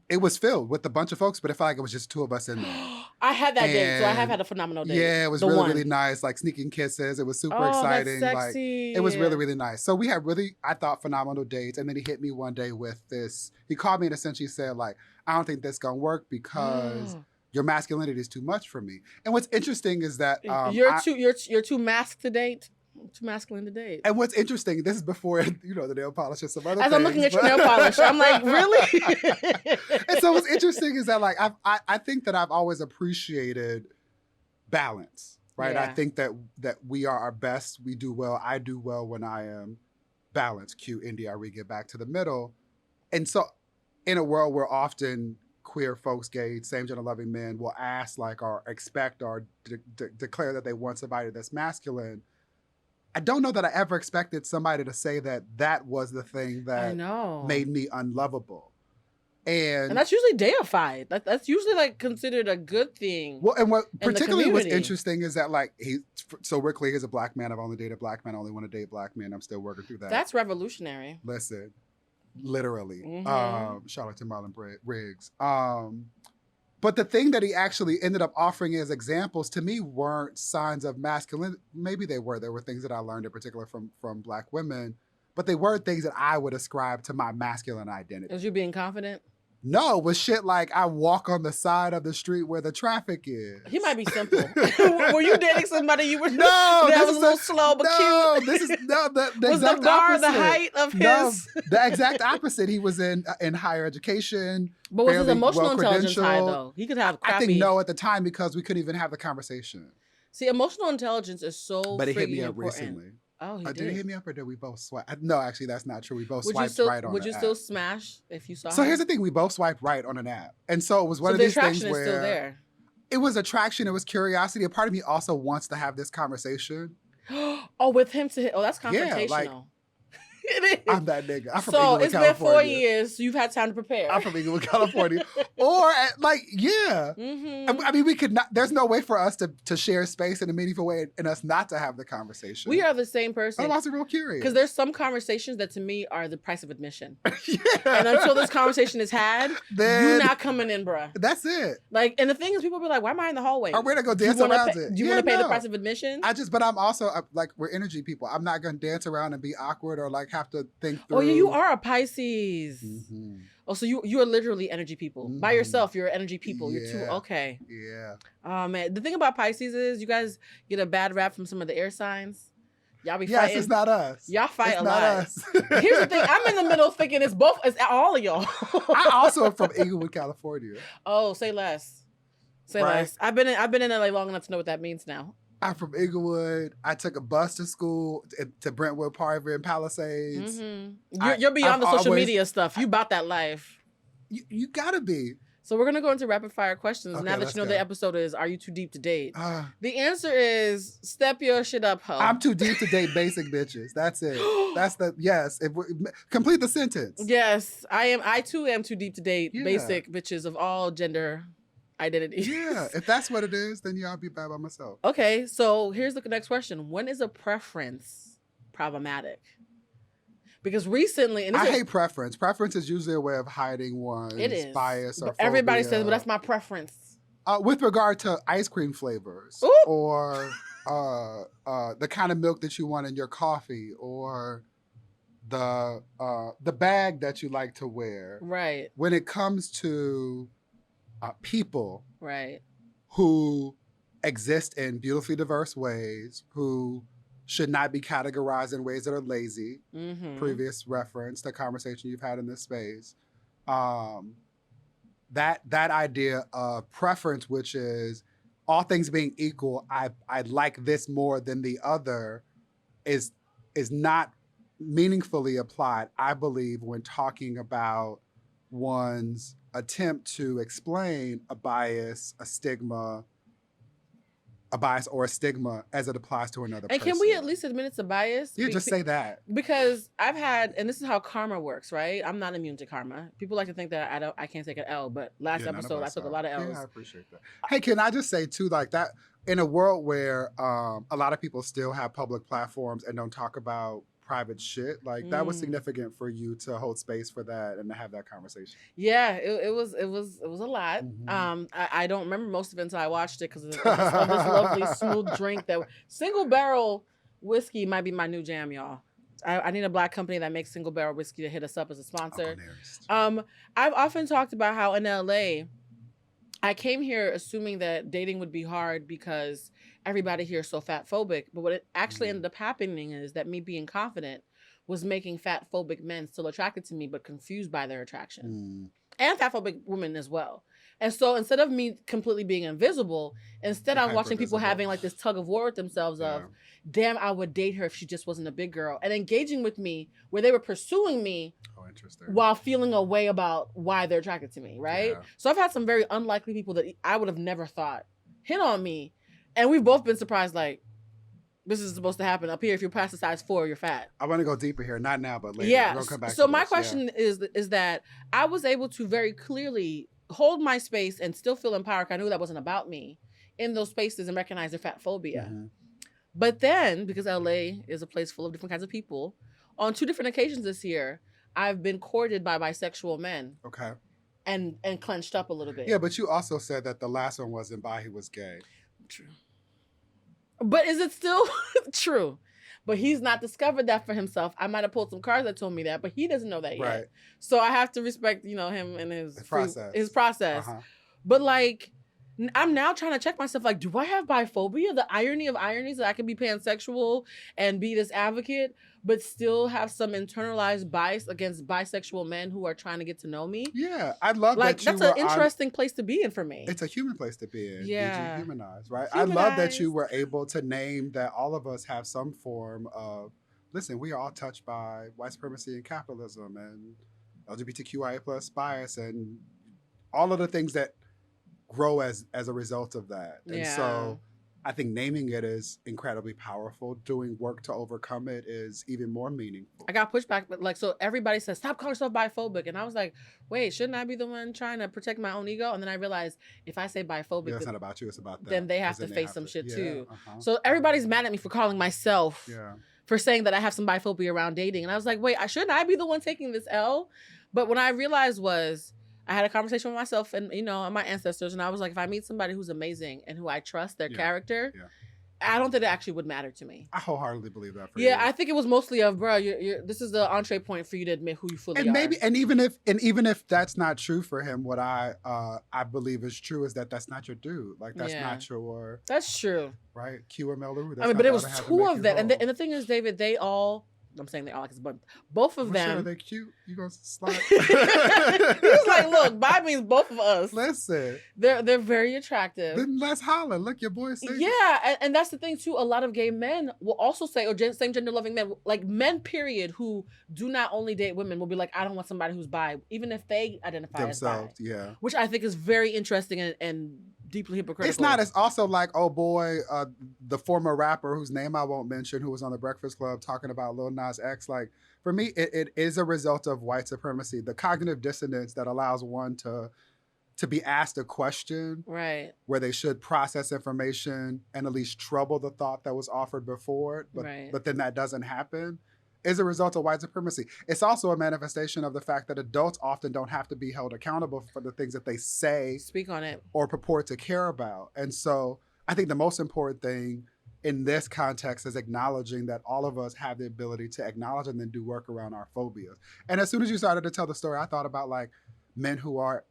it was filled with a bunch of folks, but it felt like it was just two of us in there. I had that date, so I have had a phenomenal date. Yeah, it was really nice, like sneaking kisses. It was super exciting. That's sexy. Like it was really, really nice. So we had really, I thought, phenomenal dates. And then he hit me one day with this. He called me and essentially said, like, I don't think this is gonna work because your masculinity is too much for me. And what's interesting is that you're too masked to date. Too masculine to date. And what's interesting, this is before, the nail polish and some other things. As I'm looking at your nail polish, I'm like, really? And so what's interesting is that, like, I think that I've always appreciated balance, right? Yeah. I think that we are our best. We do well. I do well when I am balanced. Cue India, we get back to the middle. And so in a world where often queer folks, gay, same-gender loving men will ask, like, or expect or declare that they want somebody that's masculine, I don't know that I ever expected somebody to say that was the thing that made me unlovable. And that's usually deified. That's usually like considered a good thing. Well, and what particularly was interesting is that, like, Rick Lee is a Black man. I've only dated Black men. I only want to date Black men. I'm still working through that. That's revolutionary. Listen, literally. Shout out to Marlon Riggs. But the thing that he actually ended up offering as examples to me weren't signs of masculinity. Maybe they were. There were things that I learned in particular from Black women, but they were things that I would ascribe to my masculine identity. Was you being confident? No, with shit like I walk on the side of the street where the traffic is. He might be simple. Were you dating somebody you were no? That was a little slow but cute. This is the was exact the bar opposite. the height of his? The exact opposite. He was in higher education. But was his emotional intelligence high though? He could have crappy. I think no at the time because we couldn't even have the conversation. See, emotional intelligence is so. But he hit me up important. recently. Oh, he did. Did he hit me up or did we both swipe? No, actually, that's not true. We both swiped right on. Would you still smash if you saw? So him? here's the thing: we both swiped right on an app, and so it was one of the these things attraction where is still there. It was attraction. It was curiosity. A part of me also wants to have this conversation. Oh, with him to hit. Oh, that's confrontational. Yeah, like, I'm that nigga. I'm from so Inglewood, it's California. been 4 years. So you've had time to prepare. I'm from Inglewood, California. Or yeah. Mm-hmm. I mean, we could not. There's no way for us to share space in a meaningful way and us not to have the conversation. We are the same person. I'm also real curious because there's some conversations that to me are the price of admission. Yeah. And until this conversation is had, then you're not coming in, bruh. That's it. Like, and the thing is, people be like, "Why am I in the hallway?" Or we're gonna go dance around it. Do you want to pay the price of admission? But I'm also like, we're energy people. I'm not gonna dance around and be awkward or like have to think through. Oh yeah, you are a Pisces. Mm-hmm. Oh, so you are literally energy people. Mm-hmm. By yourself, you're energy people. Yeah. You're too okay. Yeah. Oh man, the thing about Pisces is you guys get a bad rap from some of the air signs. Y'all be yes, fighting. It's not us. Y'all fight it's a not lot. Us. Here's the thing: I'm in the middle thinking it's all of y'all. I also am from Inglewood, California. Oh, say less. Say less. I've been in LA long enough to know what that means now. I'm from Inglewood. I took a bus to school to Brentwood Park in Palisades. Mm-hmm. You're beyond the social media stuff. You about that life. You gotta be. So we're gonna go into rapid fire questions. Okay, now that you know the episode is, are you too deep to date? The answer is step your shit up, ho. I'm too deep to date basic bitches. That's it. That's the yes. Complete the sentence. Yes, I am. I too am too deep to date basic bitches of all gender identities. Yeah, if that's what it is, then I'll be bad by myself. Okay, so here's the next question: when is a preference problematic? Because recently, and I hate preference. Preference is usually a way of hiding one's bias or phobia. Everybody says, "Well, that's my preference." With regard to ice cream flavors, Ooh. or the kind of milk that you want in your coffee, or the bag that you like to wear. Right. When it comes to people, right, who exist in beautifully diverse ways, who should not be categorized in ways that are lazy. Mm-hmm. Previous reference, the conversation you've had in this space. That idea of preference, which is all things being equal, I like this more than the other, is not meaningfully applied, I believe, when talking about one's attempt to explain a bias, a bias or a stigma as it applies to another person. And can we at least admit it's a bias? Yeah, just say that. Because I've had, and this is how karma works, right? I'm not immune to karma. People like to think that I can't take an L, but last episode I took a lot of L's. Yeah, I appreciate that. Hey, can I just say too, like that, in a world where a lot of people still have public platforms and don't talk about private shit, like that was significant for you to hold space for that and to have that conversation. Yeah, it was a lot. Mm-hmm. I don't remember most of it until I watched it because of this lovely smooth drink. That single barrel whiskey might be my new jam, y'all. I need a black company that makes single barrel whiskey to hit us up as a sponsor. I've often talked about how in LA, I came here assuming that dating would be hard because everybody here is so fat phobic. But what it actually ended up happening is that me being confident was making fat phobic men still attracted to me, but confused by their attraction. And fat phobic women as well. And so instead of me completely being invisible, instead I'm watching people having like this tug of war with themselves of, damn, I would date her if she just wasn't a big girl. And engaging with me where they were pursuing me while feeling a way about why they're attracted to me, right? Yeah. So I've had some very unlikely people that I would have never thought hit on me. And we've both been surprised, like, this is supposed to happen up here. If you're past the size 4, you're fat. I want to go deeper here. Not now, but later. Yeah. We'll come back so to my this. question is that I was able to very clearly hold my space and still feel empowered. I knew that wasn't about me in those spaces and recognize their fat phobia. Mm-hmm. But then, because LA is a place full of different kinds of people, on 2 different occasions this year, I've been courted by bisexual men. Okay. And clenched up a little bit. Yeah, but you also said that the last one wasn't bi, he was gay. True. But is it still true? but he's not discovered that for himself. I might have pulled some cards that told me that, but he doesn't know that Right. yet. So I have to respect, him and his process. Uh-huh. But like, I'm now trying to check myself. Like, do I have biphobia? The irony of ironies that I can be pansexual and be this advocate, but still have some internalized bias against bisexual men who are trying to get to know me. Yeah, I love like that. That's an interesting place to be in for me. It's a human place to be in. Yeah, humanized, right? I love that you were able to name that all of us have some form of. Listen, we are all touched by white supremacy and capitalism and LGBTQIA plus bias and all of the things that grow as a result of that. And so I think naming it is incredibly powerful. Doing work to overcome it is even more meaningful. I got pushback, but like, so everybody says, stop calling yourself biphobic. And I was like, wait, shouldn't I be the one trying to protect my own ego? And then I realized if I say biphobic, it's not about you, it's about them. Then they have to face some shit too. So everybody's mad at me for calling myself, for saying that I have some biphobia around dating. And I was like, wait, shouldn't I be the one taking this L? But what I realized was, I had a conversation with myself and, my ancestors. And I was like, if I meet somebody who's amazing and who I trust their character, I don't think it actually would matter to me. I wholeheartly believe that for you. Yeah, I think it was mostly of, bro, this is the entree point for you to admit who you fully are. And even if that's not true for him, what I believe is true is that that's not your dude. Like, that's not your... That's true. Right? Q and Mel LaRue. But it was two of them. And the thing is, David, they all... I'm saying they all like, but both of them. Sure, they're cute. You gonna slide? He's like, look, bi means both of us. Listen, they're very attractive. Then let's holler. Look, your boy says. Yeah, and that's the thing too. A lot of gay men will also say, or same gender loving men, like men, period, who do not only date women, will be like, I don't want somebody who's bi, even if they identify themselves. As bi. Yeah, which I think is very interesting and deeply hypocritical. It's not. It's also like, oh boy, the former rapper whose name I won't mention, who was on the Breakfast Club talking about Lil Nas X. Like, for me, it is a result of white supremacy, the cognitive dissonance that allows one to be asked a question, right, where they should process information and at least trouble the thought that was offered before, but then that doesn't happen, is a result of white supremacy. It's also a manifestation of the fact that adults often don't have to be held accountable for the things that they say, speak on it, or purport to care about. And so I think the most important thing in this context is acknowledging that all of us have the ability to acknowledge and then do work around our phobias. And as soon as you started to tell the story, I thought about like men who are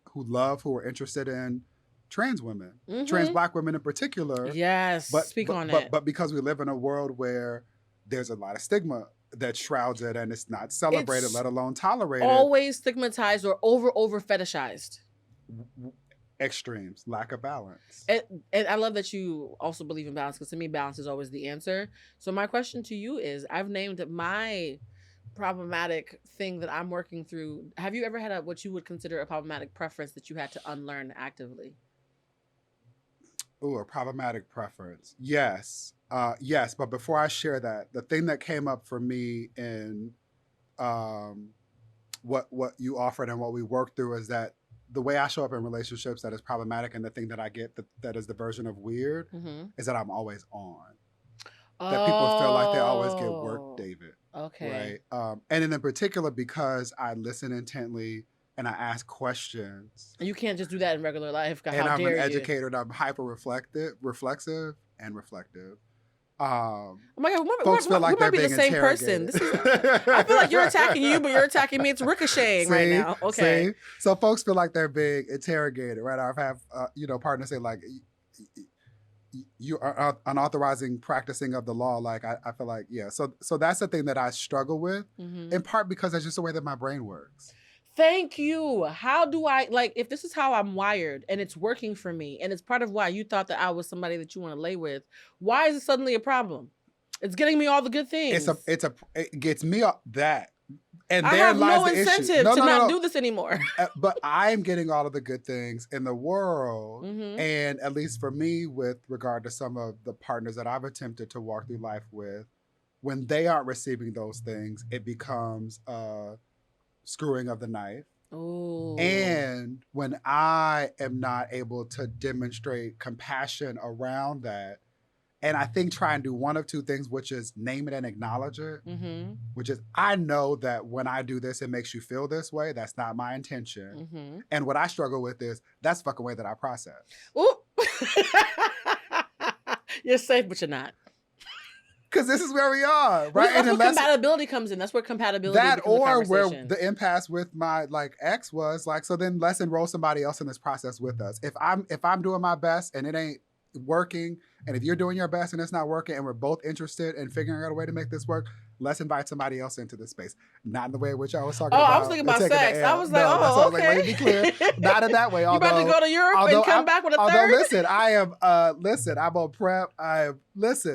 interested in trans women, trans Black women in particular. Yes, speak on it. But because we live in a world where there's a lot of stigma that shrouds it and it's not celebrated, let alone tolerated. Always stigmatized or over fetishized. Extremes, lack of balance. And I love that you also believe in balance, because to me, balance is always the answer. So my question to you is, I've named my problematic thing that I'm working through. Have you ever had what you would consider a problematic preference that you had to unlearn actively? Ooh, a problematic preference. Yes. Yes. But before I share that, the thing that came up for me in what you offered and what we worked through is that the way I show up in relationships that is problematic, and the thing that I get that is the version of weird, is that I'm always on. That people feel like they always get work, David. Okay. Right. And in particular, because I listen intently and I ask questions. And you can't just do that in regular life. And I'm an educator, and I'm hyper reflexive and reflective. Oh my God, folks feel like they're being same person. I feel like you're attacking you, but you're attacking me. It's ricocheting right now. Okay. See? So folks feel like they're being interrogated, right? I've had partners say like, you are unauthorizing practicing of the law. Like I feel like, yeah. So that's the thing that I struggle with, in part because that's just the way that my brain works. Thank you. How do I, like, if this is how I'm wired and it's working for me, and it's part of why you thought that I was somebody that you want to lay with, why is it suddenly a problem? It's getting me all the good things. It gets me that. And I have no incentive to not do this anymore. But I'm getting all of the good things in the world. And at least for me, with regard to some of the partners that I've attempted to walk through life with, when they aren't receiving those things, it becomes screwing of the knife. Ooh. And when I am not able to demonstrate compassion around that, and I think try and do one of two things, which is name it and acknowledge it, which is, I know that when I do this, it makes you feel this way. That's not my intention. And what I struggle with is, that's the fucking way that I process. Ooh. You're safe, but you're not. Because this is where we are, right? That's where compatibility comes in. That's where compatibility that becomes or a conversation. where the impasse with my ex was so then let's enroll somebody else in this process with us. If I'm doing my best and it ain't working, and if you're doing your best and it's not working, and we're both interested in figuring out a way to make this work, let's invite somebody else into this space. Not in the way in which I was talking about. I was thinking about sex. I was like, okay. Let me be clear. Not in that way. You about to go to Europe and come back with a third? Although, listen, I'm on prep.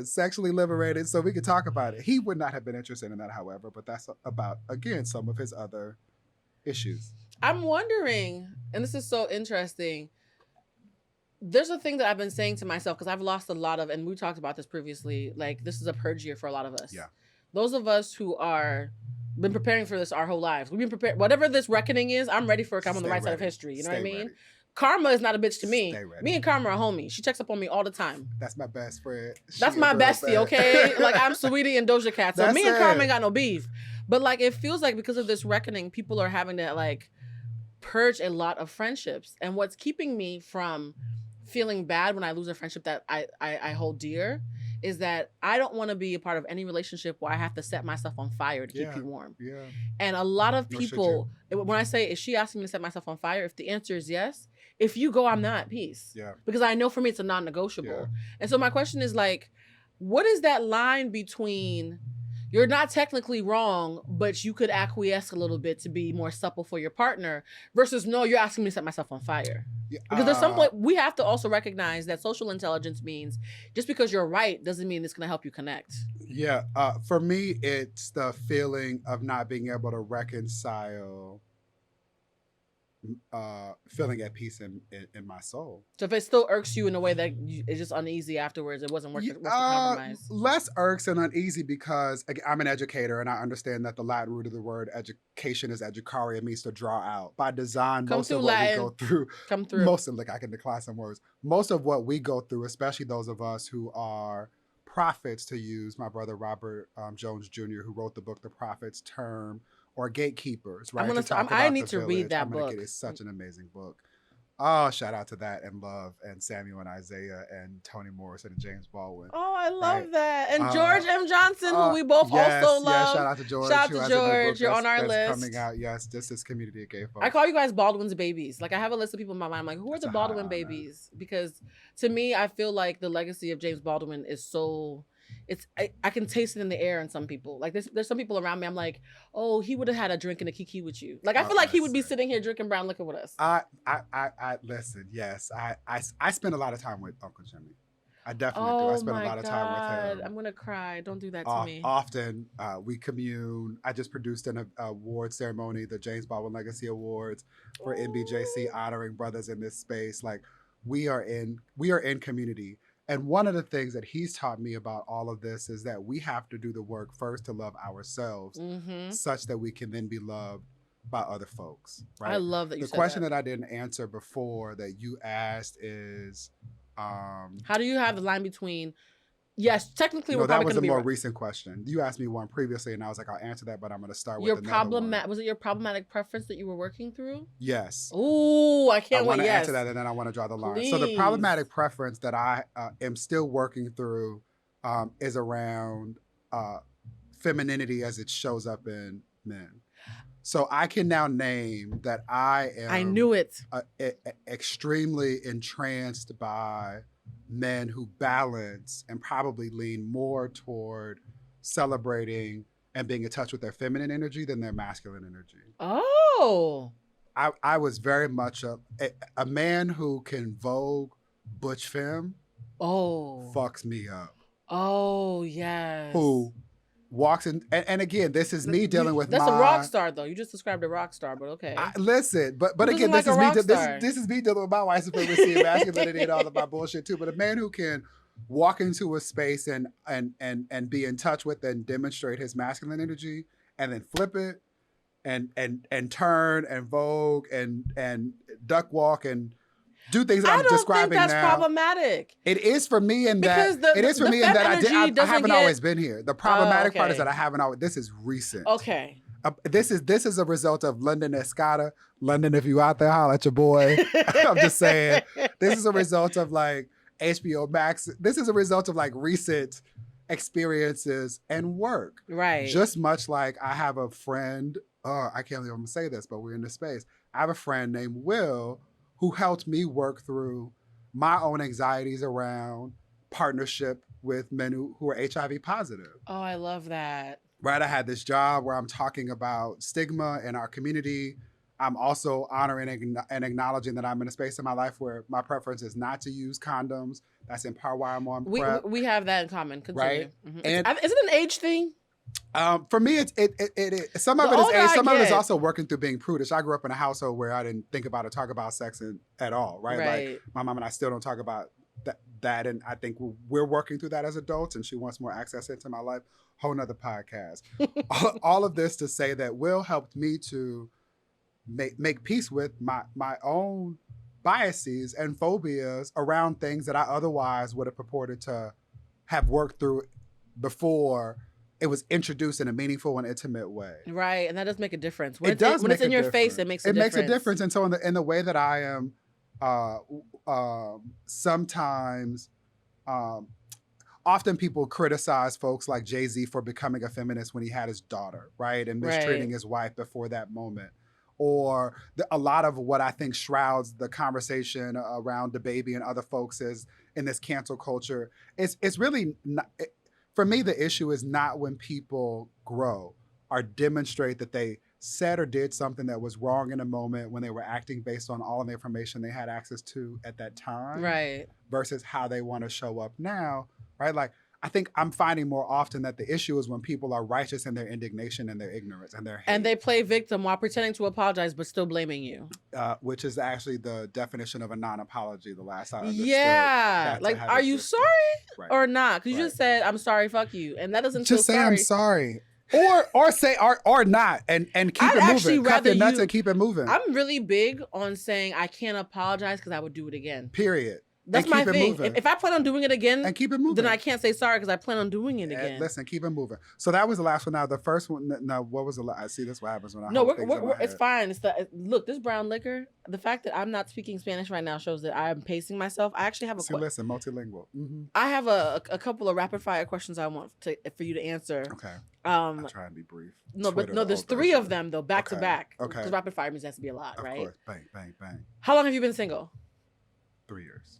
Sexually liberated, so we could talk about it. He would not have been interested in that, however, but that's about, again, some of his other issues. I'm wondering, and this is so interesting, there's a thing that I've been saying to myself, because I've lost a lot of, and we talked about this previously, this is a purge year for a lot of us. Yeah. Those of us who are been preparing for this our whole lives. We've been prepared. Whatever this reckoning is, I'm ready for it. I'm on the right side of history. You know what I mean? Ready. Karma is not a bitch to me. Me and Karma are homies. She checks up on me all the time. That's my best friend. That's my bestie, okay? I'm Saweetie and Doja Cat. So me and Karma ain't got no beef. But it feels like because of this reckoning, people are having to purge a lot of friendships. And what's keeping me from feeling bad when I lose a friendship that I hold dear is that I don't want to be a part of any relationship where I have to set myself on fire to keep you warm. Yeah. And a lot of people, when I say, is she asking me to set myself on fire? If the answer is yes, if you go, I'm not at peace. Yeah. Because I know for me, it's a non-negotiable. Yeah. And so my question is what is that line between you're not technically wrong, but you could acquiesce a little bit to be more supple for your partner versus no, you're asking me to set myself on fire. Yeah, because there's some point we have to also recognize that social intelligence means just because you're right doesn't mean it's going to help you connect. Yeah. For me, it's the feeling of not being able to reconcile feeling at peace in my soul. So if it still irks you in a way that it's just uneasy afterwards, it wasn't worth the compromise. Less irks and uneasy because I'm an educator and I understand that the Latin root of the word education is educare. It means to draw out. By design, most of what we go through. Most of I can decline some words. Most of what we go through, especially those of us who are prophets, to use my brother Robert Jones Jr., who wrote the book The Prophet's Term, or gatekeepers, right? I need to read that book. It's such an amazing book. Oh, shout out to that and Love and Samuel and Isaiah and Toni Morrison and James Baldwin. Oh, I love that. And George M. Johnson, who we both also love. Yeah, shout out to George. Shout out to George. You're on our list. Coming out, yes. This is Community of Gay Folks. I call you guys Baldwin's babies. I have a list of people in my mind. I'm who are the Baldwin babies? Because to me, I feel like the legacy of James Baldwin is so... I can taste it in the air in some people. There's some people around me. I'm like, oh, he would have had a drink and a kiki with you. I feel like he would be sitting here drinking brown liquor with us. I listen. Yes, I spend a lot of time with Uncle Jimmy. I definitely do. I spend a lot of time with him. I'm gonna cry. Don't do that to me. Often we commune. I just produced an award ceremony, the James Baldwin Legacy Awards for NBJC, honoring brothers in this space. We are in community. And one of the things that he's taught me about all of this is that we have to do the work first to love ourselves, such that we can then be loved by other folks. Right? I love that you said that. The question that I didn't answer before that you asked is... how do you have the line between... Yes, technically we're probably going to be... That was a more recent question. You asked me one previously, and I was like, I'll answer that, but I'm going to start with another one. Was it your problematic preference that you were working through? Yes. Ooh, I can't wait. I want to answer that, and then I want to draw the line. Please. So the problematic preference that I am still working through is around femininity as it shows up in men. So I can now name that I am... I knew it. Extremely entranced by men who balance and probably lean more toward celebrating and being in touch with their feminine energy than their masculine energy. Oh. I was very much a man who can vogue butch femme. Oh. Fucks me up. Oh, yes. Who walks in, and again, this is me dealing with that's a rock star, though. You just described a rock star, but okay. Listen, but again, this is me dealing with my white supremacy and masculinity and all of my bullshit too. But a man who can walk into a space and be in touch with and demonstrate his masculine energy, and then flip it, and turn and vogue and duck walk and do things that I'm describing now. I don't think that's problematic. It is for me in that I haven't always been here. The problematic part is that I haven't always. This is recent. Okay. This is a result of London Escada. London, if you out there, holla at your boy. I'm just saying. This is a result of HBO Max. This is a result of recent experiences and work. Right. Just much like I have a friend, I can't believe I'm gonna say this, but we're in this space. I have a friend named Will who helped me work through my own anxieties around partnership with men who are HIV positive. Oh, I love that. Right, I had this job where I'm talking about stigma in our community. I'm also honoring and acknowledging that I'm in a space in my life where my preference is not to use condoms. That's in part why I'm on PrEP. We have that in common. Continue. Right? Mm-hmm. And is it an age thing? For me, it some of it is age. Some of it is also working through being prudish. I grew up in a household where I didn't think about or talk about sex at all. Right? Like my mom and I still don't talk about that, and I think we're working through that as adults, and she wants more access into my life. Whole nother podcast. all of this to say that Will helped me to make peace with my own biases and phobias around things that I otherwise would have purported to have worked through before it was introduced in a meaningful and intimate way. Right, and that does make a difference. When it's in your face, it makes a difference. It makes a difference, and so in the way that I am sometimes. Often people criticize folks like Jay-Z for becoming a feminist when he had his daughter, right? And mistreating his wife before that moment. Or a lot of what I think shrouds the conversation around DaBaby and other folks is in this cancel culture. It's really, not, for me, the issue is not when people grow or demonstrate that they said or did something that was wrong in a moment when they were acting based on all of the information they had access to at that time. Right. Versus how they want to show up now. Right? Like, I think I'm finding more often that the issue is when people are righteous in their indignation and their ignorance and their hate. And they play victim while pretending to apologize, but still blaming you. Which is actually the definition of a non-apology, the last I understood. Yeah. Like, are you sorry or not? Because you just said, I'm sorry, fuck you. And that doesn't just say I'm sorry. Or say or not and keep it moving. Cut the nuts and keep it moving. I'm really big on saying I can't apologize because I would do it again. Period. That's my thing. If I plan on doing it again, and keep it moving, then I can't say sorry because I plan on doing it again. Listen, keep it moving. So that was the last one. Now the first one. No, what was the last? I see this. What happens when I it's fine. It's look. This brown liquor. The fact that I'm not speaking Spanish right now shows that I'm pacing myself. I actually have a. Listen, multilingual. Mm-hmm. I have a couple of rapid fire questions I want for you to answer. Okay. I'm trying to be brief. There's three of them though, back to back. Okay. Because rapid fire means it has to be a lot, right? Of course. Bang, bang, bang. How long have you been single? 3 years.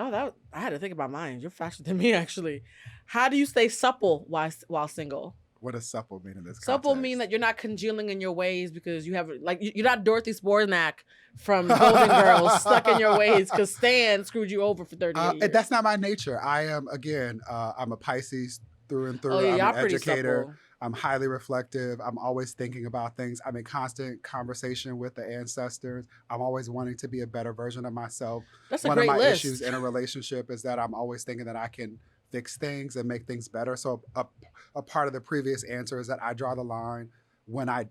Oh, I had to think about mine. You're faster than me, actually. How do you stay supple while single? What does supple mean in this context? Supple mean that you're not congealing in your ways because you have, like, you're not Dorothy Spornak from Golden Girls stuck in your ways because Stan screwed you over for 30 years. That's not my nature. I am, again, I'm a Pisces through and through. Oh, yeah, I'm an educator. Supple. I'm highly reflective. I'm always thinking about things. I'm in constant conversation with the ancestors. I'm always wanting to be a better version of myself. That's a great list. One of my issues in a relationship is that I'm always thinking that I can fix things and make things better. So a part of the previous answer is that I draw the line when I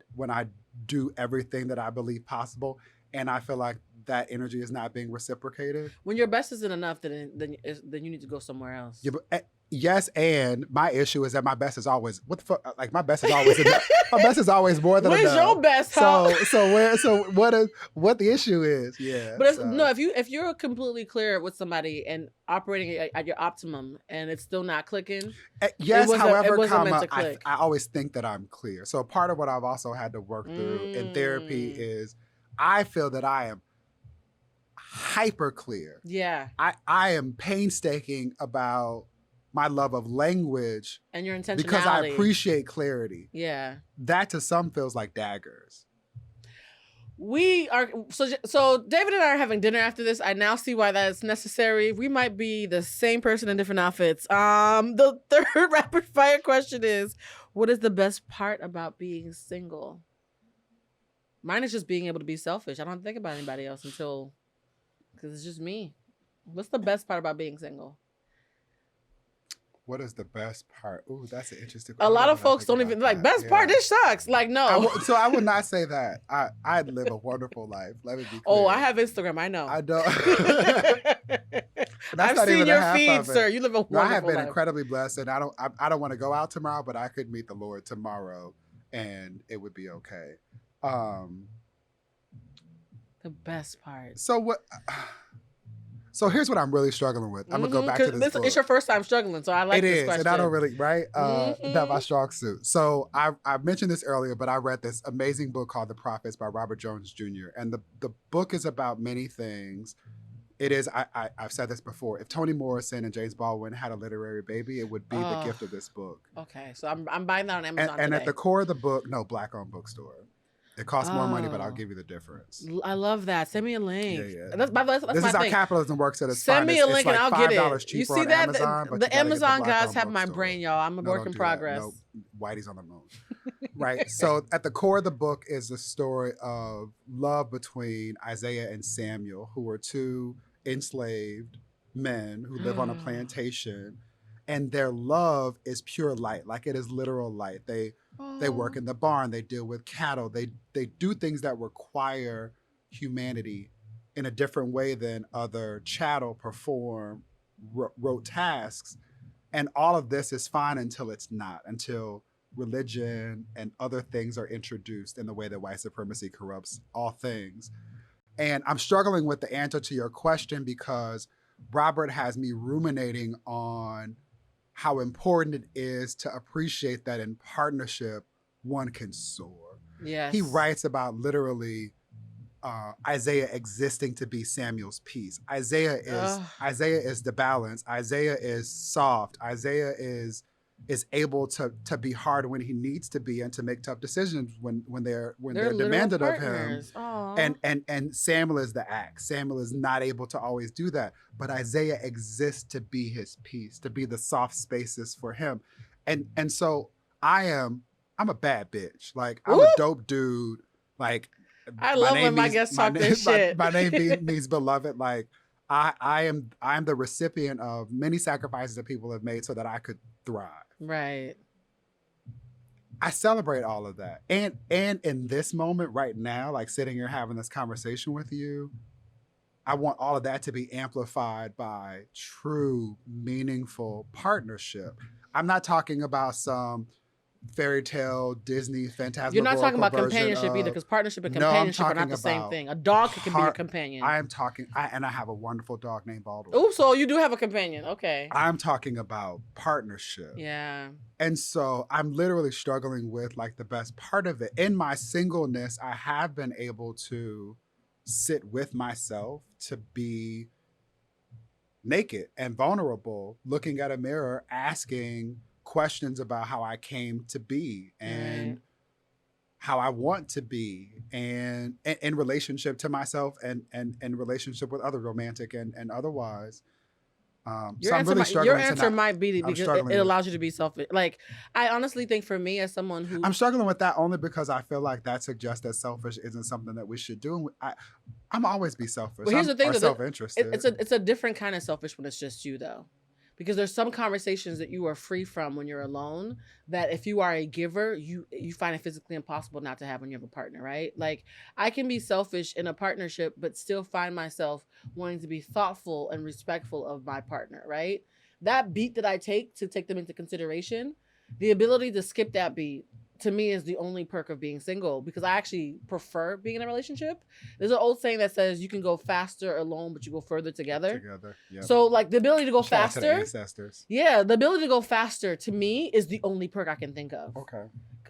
do everything that I believe possible, and I feel like that energy is not being reciprocated. When your best isn't enough, then you need to go somewhere else. Yeah, but, yes, and my issue is that my best is always what the fuck. Like my best is always enough. My best is always more than enough. Where's your best? So what the issue is? Yeah. But if you're completely clear with somebody and operating at your optimum and it's still not clicking. Yes, however, I always think that I'm clear. So part of what I've also had to work through in therapy is I feel that I am hyper clear. Yeah. I am painstaking about my love of language and your intentionality because I appreciate clarity. Yeah. That to some feels like daggers. We are so David and I are having dinner after this. I now see why that is necessary. We might be the same person in different outfits. The third rapid fire question is, what is the best part about being single? Mine is just being able to be selfish. I don't think about anybody else because it's just me. What's the best part about being single? What is the best part? Ooh, that's an interesting question. A lot of folks don't even like best part. This sucks. Like, no. So I would not say that. I live a wonderful life. Let me be clear. Oh, I have Instagram. I know. I don't. I've seen your feed, sir. You live a wonderful life. I have been incredibly blessed, and I don't want to go out tomorrow, but I could meet the Lord tomorrow, and it would be okay. The best part. So So here's what I'm really struggling with. I'm gonna go back to this book. It's your first time struggling, so I like this question. It is, and I don't really, right? Not my strong suit. So I mentioned this earlier, but I read this amazing book called The Prophets by Robert Jones Jr. And the book is about many things. It is, I've said this before, if Toni Morrison and James Baldwin had a literary baby, it would be the gift of this book. Okay, so I'm buying that on Amazon and today. At the core of the book, no, Black-owned bookstore. It costs more money, but I'll give you the difference. I love that. Send me a link. Yeah. That's this is how capitalism works at its Send me a link and I'll get it. You see that? The Amazon guys have my brain, y'all. I'm a work in progress. No, Whitey's on the moon. Right. So at the core of the book is the story of love between Isaiah and Samuel, who were two enslaved men who live on a plantation. And their love is pure light, like it is literal light. They work in the barn. They deal with cattle. They do things that require humanity in a different way than other chattel perform rote tasks. And all of this is fine until it's not, until religion and other things are introduced in the way that white supremacy corrupts all things. And I'm struggling with the answer to your question because Robert has me ruminating on how important it is to appreciate that in partnership, one can soar. Yes. He writes about literally Isaiah existing to be Samuel's peace. Isaiah is the balance. Isaiah is soft. Isaiah is able to be hard when he needs to be and to make tough decisions when they're demanded partners. Of him. And Samuel is the axe. Samuel is not able to always do that. But Isaiah exists to be his peace, to be the soft spaces for him. And so I'm a bad bitch. Like I'm a dope dude. Like I love when my guests talk this shit. My name means beloved. Like I'm the recipient of many sacrifices that people have made so that I could thrive. Right. I celebrate all of that. And in this moment right now, like sitting here having this conversation with you, I want all of that to be amplified by true, meaningful partnership. I'm not talking about some fairy tale Disney phantasmagorical. You're not talking about companionship either, because partnership and companionship are not the same thing. A dog can be a companion. I have a wonderful dog named Baldwin. Oh, so you do have a companion. Okay. I'm talking about partnership. Yeah. And so I'm literally struggling with like the best part of it. In my singleness, I have been able to sit with myself, to be naked and vulnerable, looking at a mirror, asking questions about how I came to be and how I want to be, and in relationship to myself and in relationship with other, romantic and otherwise. Your answer might be because it allows you to be selfish. Like, I honestly think for me, as someone who I'm struggling with that only because I feel like that suggests that selfish isn't something that we should do. I'm always be selfish. Well, here's the thing: self-interested. It's a different kind of selfish when it's just you, though. Because there's some conversations that you are free from when you're alone, that if you are a giver, you find it physically impossible not to have when you have a partner, right? Like, I can be selfish in a partnership, but still find myself wanting to be thoughtful and respectful of my partner, right? That beat that I take to take them into consideration, the ability to skip that beat, to me, is the only perk of being single, because I actually prefer being in a relationship. There's an old saying that says you can go faster alone, but you go further together. Yep. So like the ability to go faster. To the ancestors. Yeah, the ability to go faster to me is the only perk I can think of. Okay.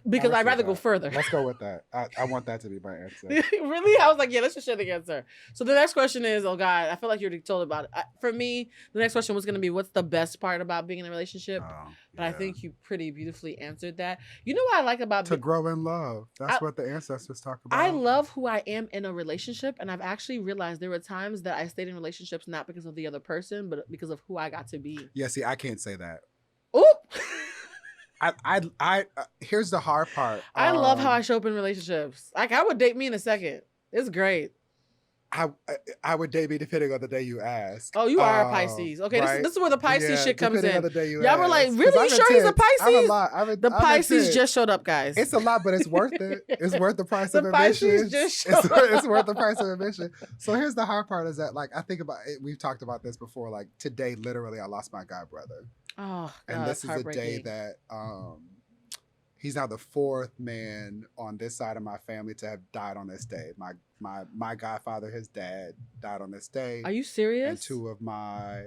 Because I'd rather go further. Let's go with that. I want that to be my answer. Really? I was like, yeah, let's just share the answer. So the next question is, oh God, I feel like you already told about it. For me, the next question was going to be, what's the best part about being in a relationship? But I think you pretty beautifully answered that. You know what I like about to grow in love. That's what the ancestors talk about. I love who I am in a relationship, and I've actually realized there were times that I stayed in relationships not because of the other person, but because of who I got to be. Yeah, see, I can't say that. Oop. I here's the hard part. I love how I show up in relationships. Like, I would date me in a second. It's great. I would date me depending on the day you ask. Oh, you are a Pisces. Okay, right? this is where the Pisces shit comes in. On the day you Y'all were like, really? You sure he's a Pisces? The Pisces just showed up, guys. It's a lot, but it's worth it. It's worth the price of admission. It's worth the price of admission. So here's the hard part is that, like, I think about it. We've talked about this before. Like, today, literally, I lost my god brother. Oh, God, and this is a day that he's now the fourth man on this side of my family to have died on this day. my godfather, his dad died on this day. Are you serious? And two of my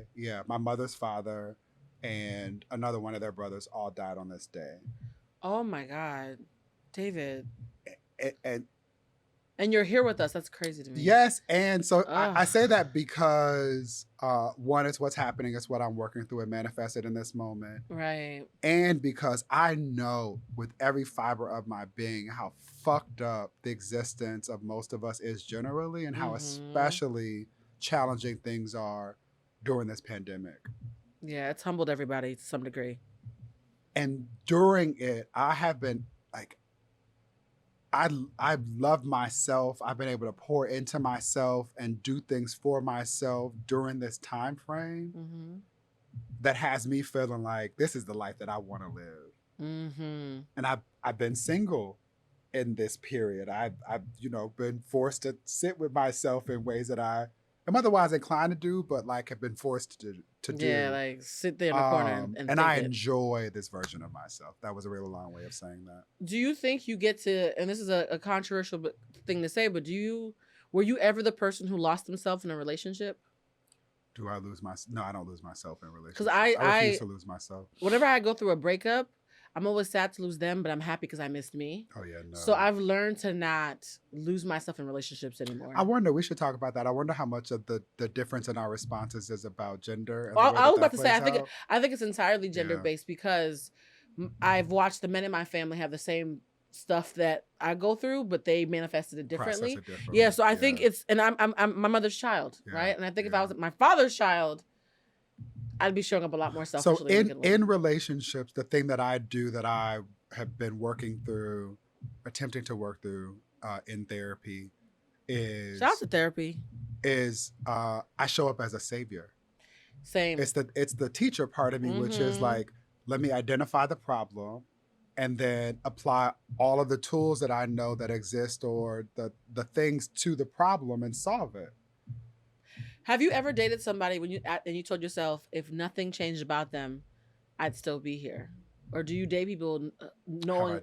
mother's father and another one of their brothers all died on this day. Oh my God, David. And you're here with us. That's crazy to me. Yes. And so I say that because one, it's what's happening. It's what I'm working through and manifested in this moment. Right. And because I know with every fiber of my being how fucked up the existence of most of us is generally, and how especially challenging things are during this pandemic. Yeah, it's humbled everybody to some degree. And during it, I have been like, I've loved myself. I've been able to pour into myself and do things for myself during this time frame that has me feeling like this is the life that I want to live. And I've been single in this period. I've been forced to sit with myself in ways that I am otherwise inclined to do, but like have been forced to do. Yeah, like sit there in the corner and I enjoy this version of myself. That was a really long way of saying that. Do you think you get to, and this is a controversial thing to say, but were you ever the person who lost himself in a relationship? Do I lose myself? No, I don't lose myself in a relationship. Because I refuse to lose myself. Whenever I go through a breakup, I'm always sad to lose them, but I'm happy because I missed me. Oh, yeah, no. So I've learned to not lose myself in relationships anymore. I wonder, we should talk about that. I wonder how much of the difference in our responses is about gender. And I was about to say, I think it's entirely gender-based because I've watched the men in my family have the same stuff that I go through, but they manifested it differently. Yeah, so I think it's, and I'm my mother's child, right? And I think if I was my father's child, I'd be showing up a lot more selfishly. So in relationships, the thing that I do that I have been working through, attempting to work through in therapy is... Shout out to therapy. I show up as a savior. Same. It's the teacher part of me, which is like, let me identify the problem and then apply all of the tools that I know that exist or the things to the problem and solve it. Have you ever dated somebody and you told yourself, if nothing changed about them, I'd still be here? Or do you date people knowing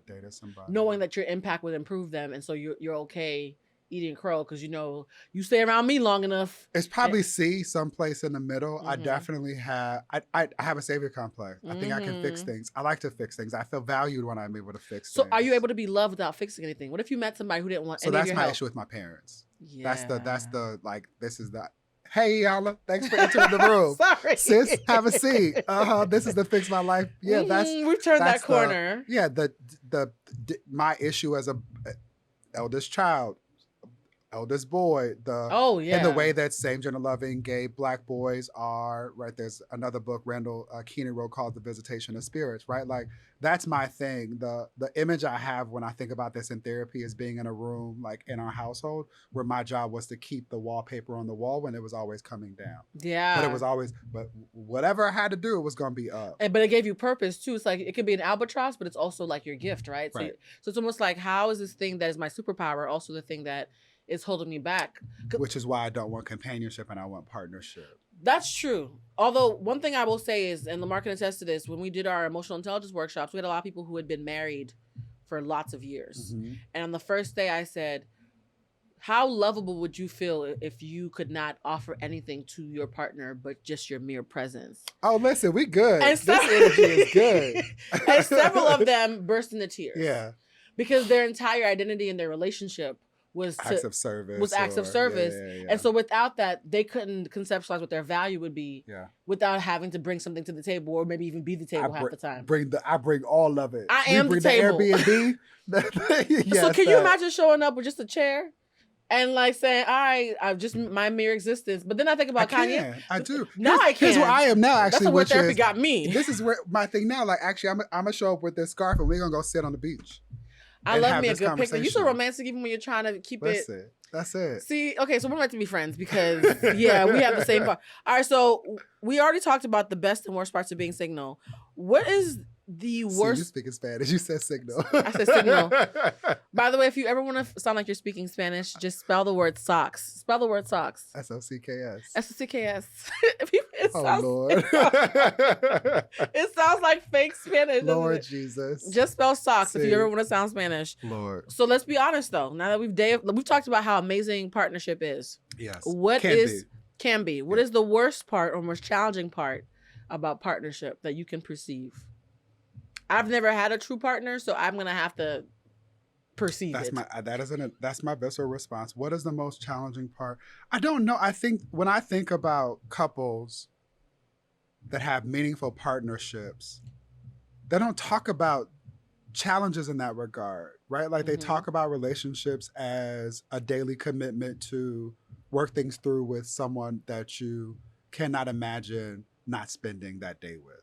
that your impact would improve them, and so you're okay eating crow because you stay around me long enough? It's probably C, someplace in the middle. I definitely have. I have a savior complex. I think I can fix things. I like to fix things. I feel valued when I'm able to fix things. So are you able to be loved without fixing anything? What if you met somebody who didn't want any of your help? So that's my issue with my parents. Yeah. That's the like, this is the... Hey, Yala, thanks for entering the room. Sorry. Sis, have a seat. This is the Fix My Life. Yeah, we've turned that corner. My issue as a eldest child, eldest boy, in the way that same gender loving gay Black boys are, right? There's another book Randall Keenan wrote called The Visitation of Spirits, right? Like, that's my thing. The image I have when I think about this in therapy is being in a room, like in our household, where my job was to keep the wallpaper on the wall when it was always coming down. Yeah. But whatever I had to do, it was going to be up. But it gave you purpose too. It's like, it could be an albatross, but it's also like your gift, right? So it's almost like, how is this thing that is my superpower also the thing that is holding me back? Which is why I don't want companionship and I want partnership. That's true. Although one thing I will say is, and Lamar can attest to this, when we did our emotional intelligence workshops, we had a lot of people who had been married for lots of years. And on the first day I said, how lovable would you feel if you could not offer anything to your partner but just your mere presence? Oh, listen, we good. And this energy is good. And several of them burst into tears. Yeah. Because their entire identity in their relationship was acts of service. Yeah. And so without that, they couldn't conceptualize what their value would be without having to bring something to the table or maybe even be the table half the time. I bring all of it. I am the table. The Airbnb. So can you imagine showing up with just a chair and like saying, all right, I've just my mere existence. But then I think about Kanye. I do. Now I can. Here's where I am now, actually. That's what therapy got me. This is where my thing now. Like, actually, I'm going to show up with this scarf and we're going to go sit on the beach. I love me a good picture. You're so romantic even when you're trying to keep it. That's it. See, okay, so we're going to be friends because, we have the same part. All right, so we already talked about the best and worst parts of being single. What is the See, worst. you speaking Spanish. You said signal. I said signal. By the way, if you ever want to sound like you're speaking Spanish, just spell the word socks. Spell the word socks. SOCKS. SOCKS. Lord. It sounds like fake Spanish. Lord Jesus. Just spell socks if you ever want to sound Spanish. Lord. So let's be honest though. Now that we've talked about how amazing partnership is. Yes. Can be. What is the worst part or most challenging part about partnership that you can perceive? I've never had a true partner, so I'm gonna have to perceive it. That's my visceral response. What is the most challenging part? I don't know. I think when I think about couples that have meaningful partnerships, they don't talk about challenges in that regard, right? Like they talk about relationships as a daily commitment to work things through with someone that you cannot imagine not spending that day with.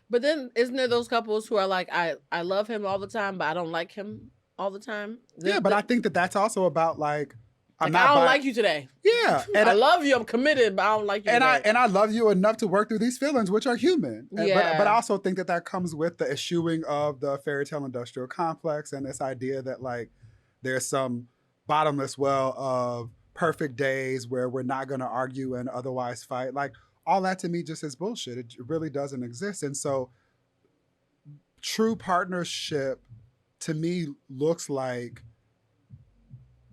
But then isn't there those couples who are like, I love him all the time, but I don't like him all the time? But I think that's also about like I don't like you today. Yeah. And I love you, I'm committed, but I don't like you today. I love you enough to work through these feelings, which are human. Yeah. But I also think that comes with the eschewing of the fairy tale industrial complex and this idea that like there's some bottomless well of perfect days where we're not going to argue and otherwise fight. Like all that to me just is bullshit. It really doesn't exist. And so true partnership to me looks like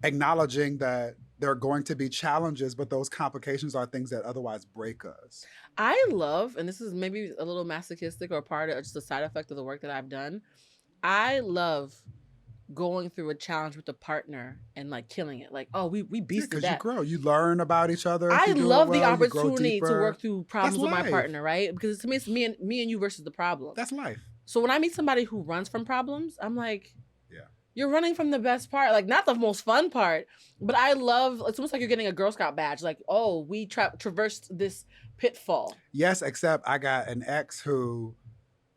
acknowledging that there are going to be challenges, but those complications are things that otherwise break us. I love, and this is maybe a little masochistic or part of just a side effect of the work that I've done. I love going through a challenge with a partner and like killing it. Like, oh, we beasted that. Because you grow. You learn about each other. I love the opportunity to work through problems with my partner, right? Because to me, it's me and you versus the problem. That's life. So when I meet somebody who runs from problems, I'm like, you're running from the best part. Like, not the most fun part, but I love, it's almost like you're getting a Girl Scout badge. Like, oh, we traversed this pitfall. Yes, except I got an ex who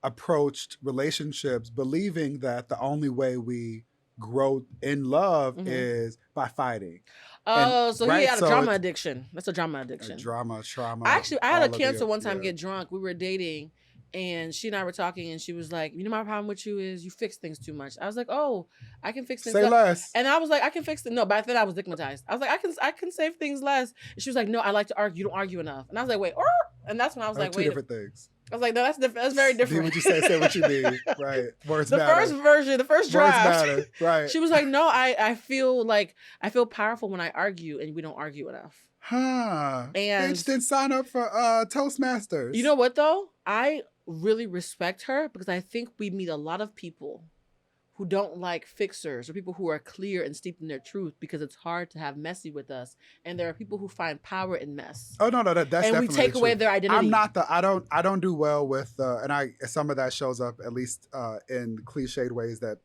approached relationships believing that the only way we grow in love is by fighting. Oh, and, so he had a drama addiction. That's a drama addiction. Trauma. Actually, I had a cancer one time get drunk. We were dating. And she and I were talking, and she was like, you know, my problem with you is you fix things too much. I was like, oh, I can fix things. Say less. And I was like, I can fix it. No, back then I was stigmatized. I was like, I can say things less. And she was like, no, I like to argue. You don't argue enough. And I was like, wait, and that's when I was like, wait. Two different things. I was like, no, that's very different. Mean what you say what you mean. Right. Words matter. The first version, the first draft. Words matter. Right. She was like, no, I feel powerful when I argue, and we don't argue enough. Huh. And Bitch, then sign up for Toastmasters. You know what though? I really respect her because I think we meet a lot of people who don't like fixers or people who are clear and steeped in their truth because it's hard to have messy with us. And there are people who find power in mess. Oh no, that's definitely and we take away their identity. I'm not I don't do well with some of that shows up at least in cliched ways that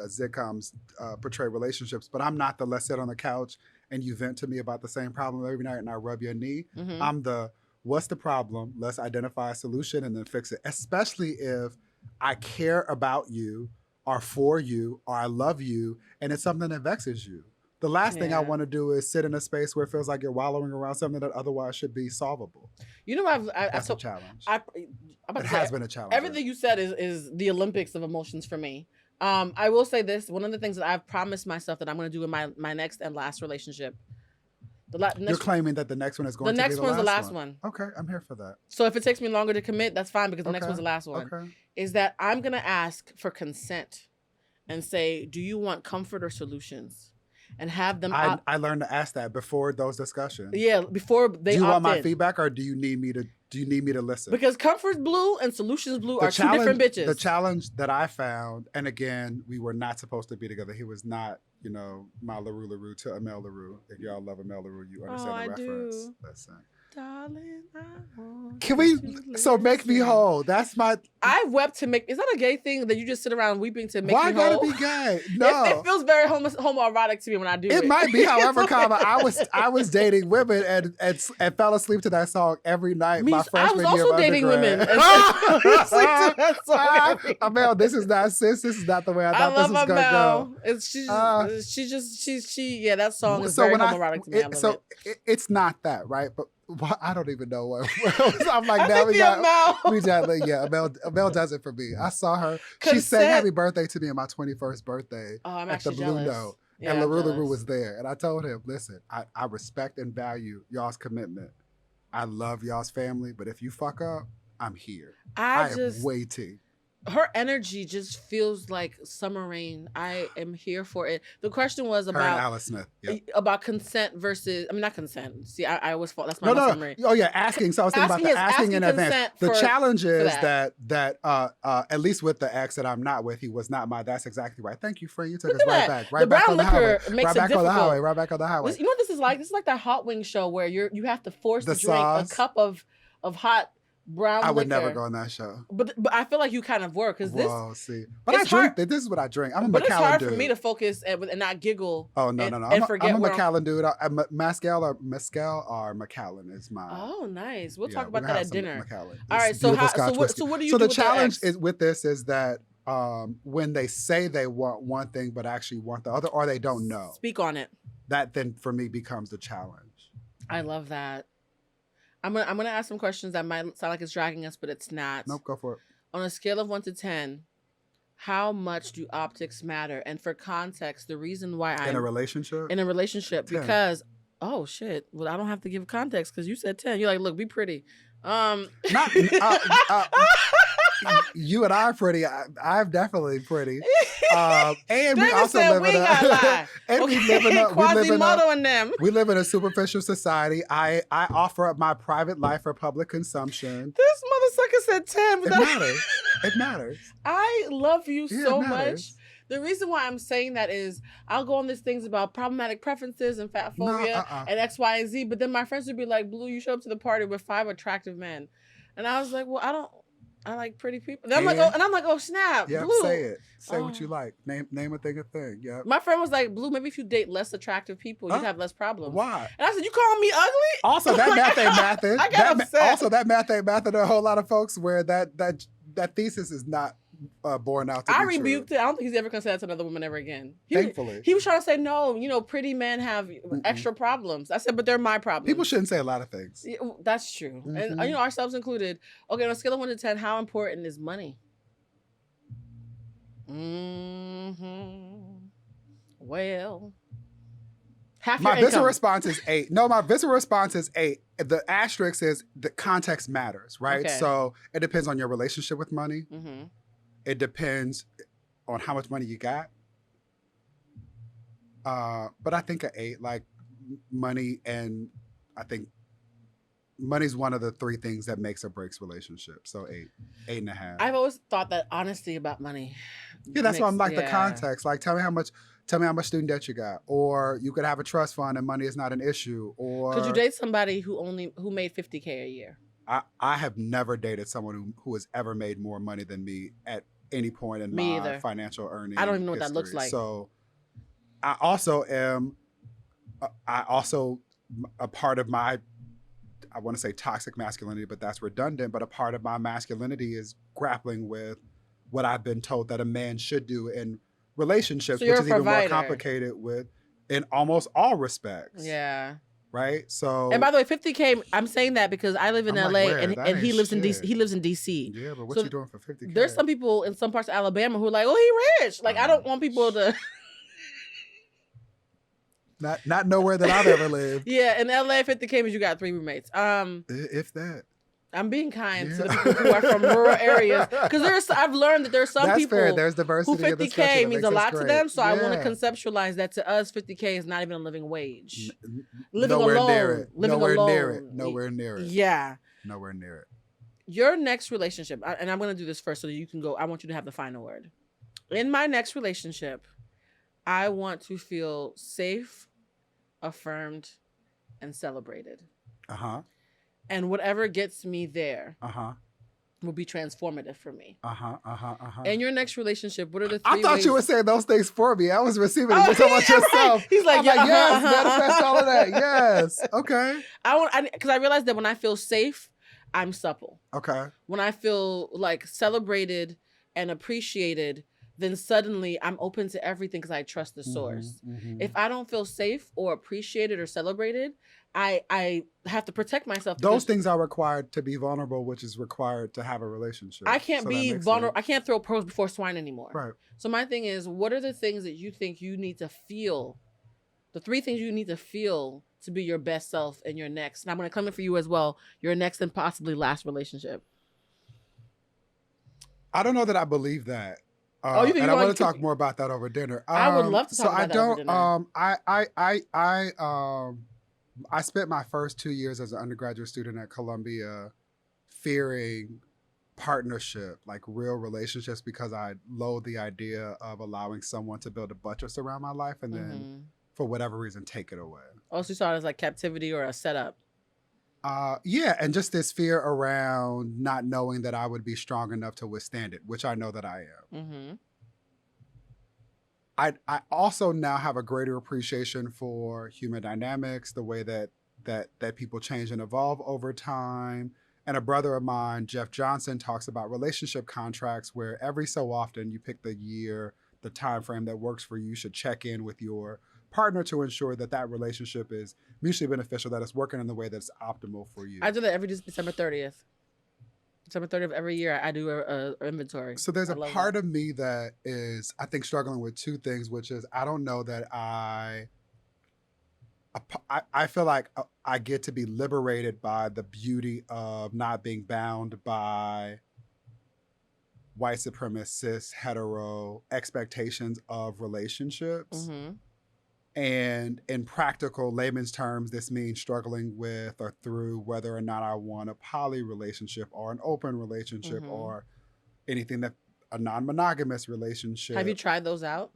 sitcoms portray relationships. But I'm not the let's sit on the couch and you vent to me about the same problem every night and I rub your knee. Mm-hmm. I'm the what's the problem? Let's identify a solution and then fix it. Especially if I care about you or for you or I love you and it's something that vexes you. The last thing I want to do is sit in a space where it feels like you're wallowing around something that otherwise should be solvable. You know, that's a challenge. It has been a challenge. Everything you said is the Olympics of emotions for me. I will say this. One of the things that I've promised myself that I'm going to do in my next and last relationship. You're claiming that the next one is going to be the last one? The next one's the last one. Okay, I'm here for that. So if it takes me longer to commit, that's fine because the next one's the last one. Okay. Is that I'm going to ask for consent and say, do you want comfort or solutions? And have them I learned to ask that before those discussions. Yeah, before they Do you want my feedback or do you need me to listen? Because comfort's blue and solutions blue are two different bitches. The challenge that I found, and again, we were not supposed to be together. He was not, my LaRue to Amel LaRue. If y'all love Amel LaRue, you understand the reference. Do. Listen. Darling, I want Can we make me whole? That's my I wept to make is that a gay thing that you just sit around weeping to make Why me whole? Why gotta be gay? No. It feels very homoerotic to me when I do it. It might be, however, I was dating women and fell asleep to that song every night my freshman year of undergrad. I was also dating women and asleep to that song. Amel, this is not sis. This is not the way I thought this was gonna go. That song is very homoerotic to me. It's not that, right? But Well, I don't even know what. I'm like, I now think we got, yeah, Amel does it for me. I saw her. Consent. She sang happy birthday to me on my 21st birthday I'm at the Blue jealous. Note. Yeah, and LaRue was there. And I told him, listen, I respect and value y'all's commitment. I love y'all's family, but if you fuck up, I'm here. I am waiting. Her energy just feels like summer rain. I am here for it. The question was about her and Alice Smith. Yep. About consent versus, I mean, not consent. See, I always fault. That's my no. Oh yeah, asking. So I was thinking about the asking in advance. The challenge is that at least with the ex that I'm not with, he was not my. That's exactly right. Thank you, friend. You took us right back. Right back on the highway. Right back on the highway. Right back on the highway. You know what this is like? This is like that Hot Wings show where you have to force to drink a cup of hot brown liquor. I would never go on that show. But I feel like you kind of were because this. Whoa, see. But I drink. This is what I drink. I'm a Macallan dude. But it's hard for me to focus and not giggle. Oh, no. I'm a Macallan dude. Mescal or Macallan is mine. Oh, nice. We'll talk about that at dinner. Macallan. All right. So what do you do? So the challenge is with this is that when they say they want one thing but actually want the other, or they don't know. Speak on it. That then for me becomes the challenge. I love that. I'm gonna ask some questions that might sound like it's dragging us, but it's not. Nope, go for it. On a scale of 1 to 10, how much do optics matter? And for context, the reason why I'm in a relationship 10. Because shit. Well, I don't have to give context because you said 10. You're like, look, be pretty. You and I are pretty. I'm definitely pretty. And we also live in we live in a superficial society. I offer up my private life for public consumption. This motherfucker said 10. It matters. It matters. I love you so much. The reason why I'm saying that is I'll go on these things about problematic preferences and fat phobia and X, Y, and Z, but then my friends would be like, Blue, you show up to the party with 5 attractive men. And I was like, well, I like pretty people. And I'm like, oh snap, yeah, Blue. Say it. Say what you like. Name a thing. Yeah. My friend was like, Blue, maybe if you date less attractive people, you'd have less problems. Why? And I said, you calling me ugly? Also, that math ain't mathin'. I got upset. Also, that math ain't mathin'. There are a whole lot of folks where that thesis is not borne out to be rebuked true. it. I don't think he's ever gonna say that to another woman ever again. Thankfully. He was trying to say, no, pretty men have extra problems. I said, but they're my problems. People shouldn't say a lot of things. Yeah, that's true. And ourselves included. Okay, on a scale of 1 to 10, how important is money? Well, my visceral response is 8. No, my visceral response is 8. The asterisk is the context matters, right? Okay. So it depends on your relationship with money. Mm-hmm. It depends on how much money you got. But I think an 8, like money, and I think money's one of the 3 things that makes or breaks relationships. So 8.5. I've always thought that honesty about money. Yeah, that's why I'm like the context. Like, tell me how much student debt you got, or you could have a trust fund and money is not an issue. Or could you date somebody who made $50K a year? I have never dated someone who has ever made more money than me at any point in my financial earning. I don't even know what that looks like. So I also am a part of my, I want to say toxic masculinity, but that's redundant. But a part of my masculinity is grappling with what I've been told that a man should do in relationships, which is even more complicated in almost all respects. Yeah. Right. So. And by the way, 50K. I'm saying that because I live in LA and he lives in DC. He lives in DC. Yeah, but what you doing for 50K? There's some people in some parts of Alabama who are like, oh, he rich. Like I don't want people to. Not nowhere that I've ever lived. Yeah, in LA, 50K means you got 3 roommates. If that. I'm being kind to the people who are from rural areas because I've learned that there's some people fair. There's diversity who 50K means a lot to them. So yeah. I want to conceptualize that to us, 50K is not even a living wage. Nowhere near it. Yeah. Nowhere near it. Your next relationship, and I'm going to do this first so that you can go. I want you to have the final word. In my next relationship, I want to feel safe, affirmed, and celebrated. Uh-huh. And whatever gets me there will be transformative for me. In your next relationship, what are the 3 I thought ways... you were saying those things for me. I was receiving it. You're talking about yourself. Right. He's like, yes, manifest all of that. Yes. Okay. Because I realized that when I feel safe, I'm supple. Okay. When I feel like celebrated and appreciated, then suddenly I'm open to everything because I trust the source. If I don't feel safe or appreciated or celebrated, I have to protect myself. Those things are required to be vulnerable, which is required to have a relationship. I can't be vulnerable. I can't throw pearls before swine anymore. Right. So my thing is, what are the things that you think you need to feel? The 3 things you need to feel to be your best self in your next. And I'm going to come in for you as well. Your next and possibly last relationship. I don't know that I believe that. You think and I want to talk more about that over dinner. I would love to talk about that over dinner. I spent my first 2 years as an undergraduate student at Columbia fearing partnership, like real relationships, because I loathe the idea of allowing someone to build a buttress around my life and then, for whatever reason, take it away. Oh, so you saw it as like captivity or a setup? Yeah, and just this fear around not knowing that I would be strong enough to withstand it, which I know that I am. I also now have a greater appreciation for human dynamics, the way that people change and evolve over time. And a brother of mine, Jeff Johnson, talks about relationship contracts where every so often you pick the year, the time frame that works for you. You should check in with your partner to ensure that that relationship is mutually beneficial, that it's working in the way that's optimal for you. I do that every December 30th. December 30th of every year, I do a inventory. So there's a part of me that is, I think, struggling with 2 things, which is I don't know that I feel like I get to be liberated by the beauty of not being bound by white supremacist, cis, hetero expectations of relationships. And in practical layman's terms, this means struggling with or through whether or not I want a poly relationship or an open relationship or anything that a non-monogamous relationship. Have you tried those out?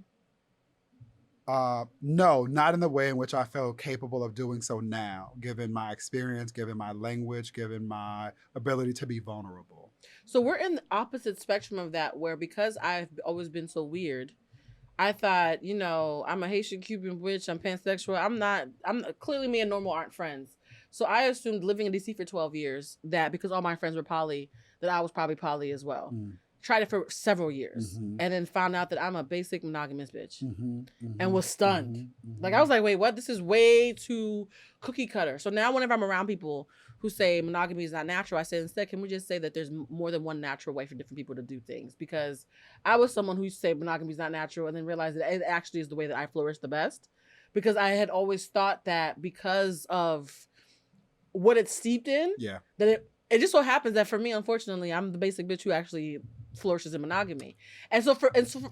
No, not in the way in which I feel capable of doing so now, given my experience, given my language, given my ability to be vulnerable. So we're in the opposite spectrum of that, where because I've always been so weird, I thought, you know, I'm a Haitian Cuban witch, I'm pansexual. I'm clearly me and Normal aren't friends. So I assumed, living in DC for 12 years, that because all my friends were poly, that I was probably poly as well. Tried it for several years and then found out that I'm a basic monogamous bitch and was stunned. Like, I was like, wait, what? This is way too cookie cutter. So now whenever I'm around people who say monogamy is not natural, I say, instead, can we just say that there's more than one natural way for different people to do things? Because I was someone who used to say monogamy is not natural and then realized that it actually is the way that I flourish the best. Because I had always thought that because of what it's steeped in, that it just so happens that for me, unfortunately, I'm the basic bitch who actually flourishes in monogamy. And so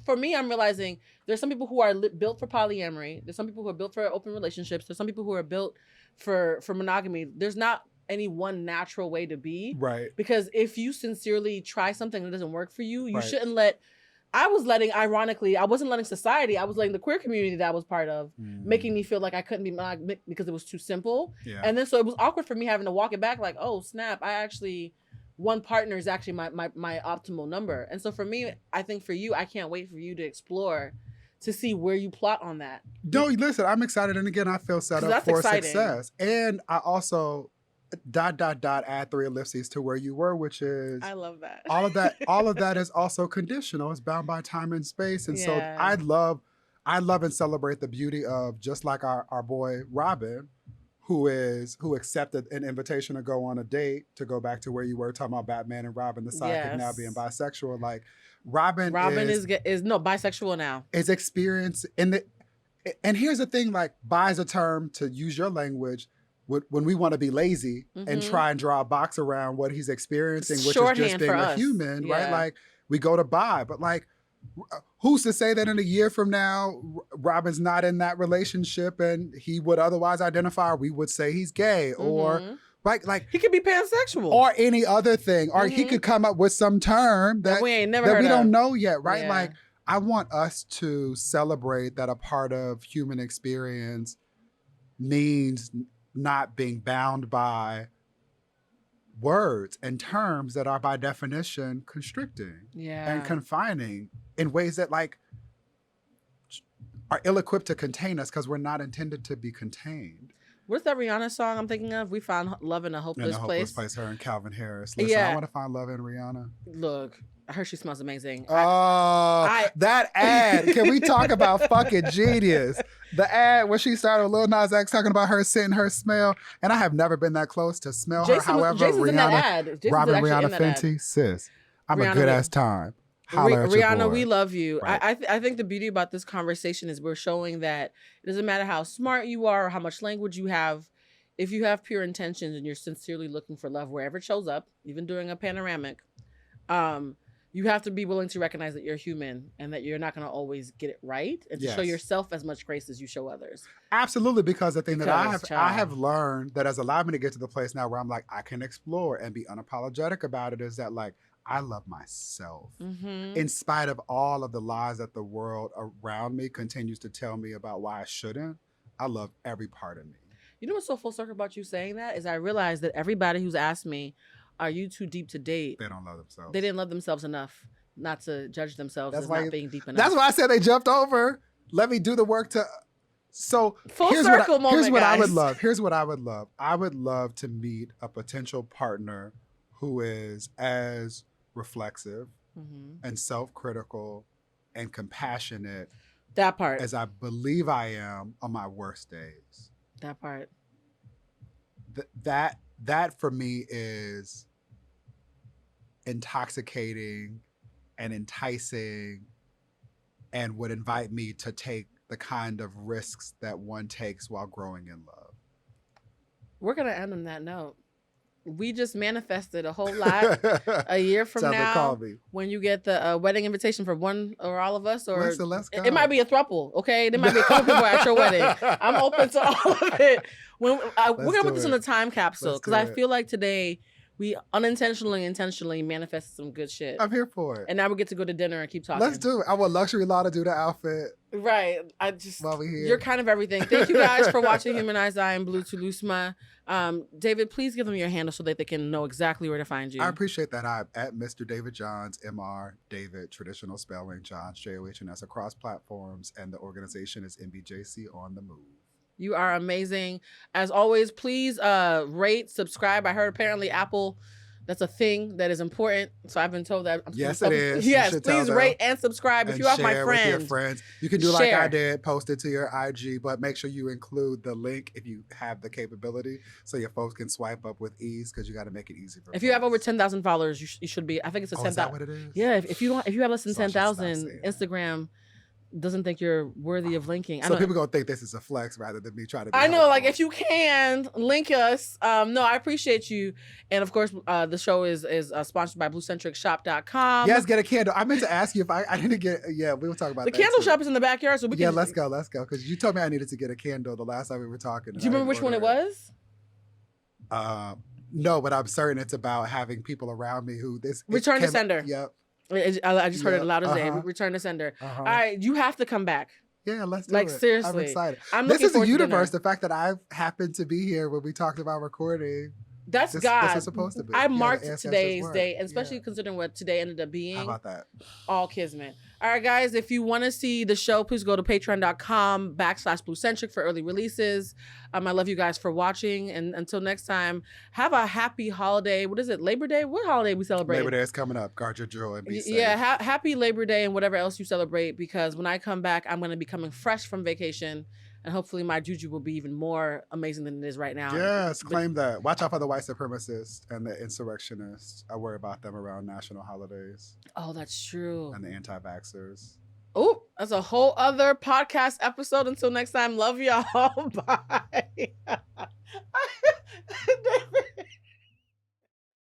for me, I'm realizing there's some people who are built for polyamory. There's some people who are built for open relationships. There's some people who are built for monogamy. There's not any one natural way to be. Right. Because if you sincerely try something that doesn't work for you, you shouldn't let... Ironically, I wasn't letting society, I was letting the queer community that I was part of, making me feel like I couldn't be monogamic because it was too simple. Yeah. And then so it was awkward for me having to walk it back like, oh, snap, one partner is actually my optimal number. And so for me, I think for you, I can't wait for you to explore to see where you plot on that. No, listen, I'm excited. And again, I feel set up for success. And I also... ... add 3 ellipses to where you were, which is... I love that. all of that is also conditional. It's bound by time and space. And so I love and celebrate the beauty of, just like our boy Robin, who accepted an invitation to go on a date, to go back to where you were talking about Batman and Robin, the sidekick now being bisexual. Like Robin is bisexual now. Is experience and here's the thing, like, bi is a term, to use your language, when we want to be lazy and try and draw a box around what he's experiencing, which is just being a human, right? Like, we go to bi, but like, who's to say that in a year from now, Robin's not in that relationship and he would otherwise identify, we would say he's gay, or like he could be pansexual or any other thing, or he could come up with some term that we ain't never heard of. Don't know yet, right? Yeah. Like, I want us to celebrate that a part of human experience means not being bound by words and terms that are by definition constricting and confining in ways that, like, are ill-equipped to contain us because we're not intended to be contained. What's that Rihanna song I'm thinking of? We found love in a hopeless place. Her and Calvin Harris. Listen, I want to find love in Rihanna. Look, I heard she smells amazing. That ad. Can we talk about fucking genius? The ad where she started with Lil Nas X talking about her scent, her smell, and I have never been that close to smell her. However, Jason's in that ad. Robin Rihanna Fenty, sis, I'm a good ass time. Rihanna, we love you. Right. I think the beauty about this conversation is we're showing that it doesn't matter how smart you are or how much language you have. If you have pure intentions and you're sincerely looking for love wherever it shows up, even during a panoramic, you have to be willing to recognize that you're human and that you're not going to always get it right, and to show yourself as much grace as you show others. Absolutely, because the thing that I have learned that has allowed me to get to the place now where I'm like, I can explore and be unapologetic about it is that, like, I love myself. In spite of all of the lies that the world around me continues to tell me about why I shouldn't, I love every part of me. You know what's so full circle about you saying that is I realized that everybody who's asked me, are you too deep to date? They don't love themselves. They didn't love themselves enough not to judge themselves as not being deep enough. That's why I said they jumped over. Let me do the work to... So here's what I would love. Here's what I would love. I would love to meet a potential partner who is as reflexive and self-critical and compassionate as I believe I am on my worst days. That part. That for me is intoxicating and enticing and would invite me to take the kind of risks that one takes while growing in love. We're going to end on that note. We just manifested a whole lot a year from now when you get the wedding invitation for one or all of us, or let's go. It might be a throuple, okay? There might be a couple people at your wedding. I'm open to all of it. We're going to put this in a time capsule because I feel like today we intentionally manifested some good shit. I'm here for it. And now we get to go to dinner and keep talking. Let's do it. I want Luxury Law to do the outfit. Right. While we're here. You're kind of everything. Thank you guys for watching Humanized I Am Blue Toulousema. David, please give them your handle so that they can know exactly where to find you. I appreciate that. I'm at Mr. David Johns, MR David, traditional spelling, Johns, JOHNS, across platforms, and the organization is MBJC on the move. You are amazing. As always, please rate, subscribe. I heard apparently Apple, that's a thing that is important. So I've been told that. Yes, it is. Yes, please rate and subscribe. If you are my friend, with your friends. You can do like I did, post it to your IG, but make sure you include the link if you have the capability so your folks can swipe up with ease, because you got to make it easy for If you have over 10,000 followers, you should be, I think it's a 10,000. Is that what it is? Yeah, if you have less than 10,000, Instagram doesn't think you're worthy of linking. So people gonna think this is a flex rather than me trying to be helpful. Like, if you can link us. No, I appreciate you. And of course, the show is sponsored by BlueCentricShop.com. Yes, get a candle. I meant to ask you if I didn't get. Yeah, we will talk about the candle shop is in the backyard, so we can. Yeah, let's go. Because you told me I needed to get a candle the last time we were talking. Do you remember which one it was? No, but I'm certain it's about having people around me who return to sender. Yep. I just heard it loud as day. Return to sender. All right, you have to come back. Yeah, let's do it. Seriously. I'm excited. This is a universe. The fact that I've happened to be here when we talked about recording. That's God. This is supposed to be. I marked today's day, and especially considering what today ended up being. How about that? All kismet. All right, guys, if you want to see the show, please go to patreon.com/BlueCentric for early releases. I love you guys for watching. And until next time, have a happy holiday. What is it? Labor Day? What holiday we celebrate? Labor Day is coming up. Guard your joy and be safe. Yeah, happy Labor Day and whatever else you celebrate, because when I come back, I'm going to be coming fresh from vacation. And hopefully my juju will be even more amazing than it is right now. Yes, claim that. Watch out for the white supremacists and the insurrectionists. I worry about them around national holidays. Oh, that's true. And the anti-vaxxers. Oh, that's a whole other podcast episode. Until next time, love y'all. Bye.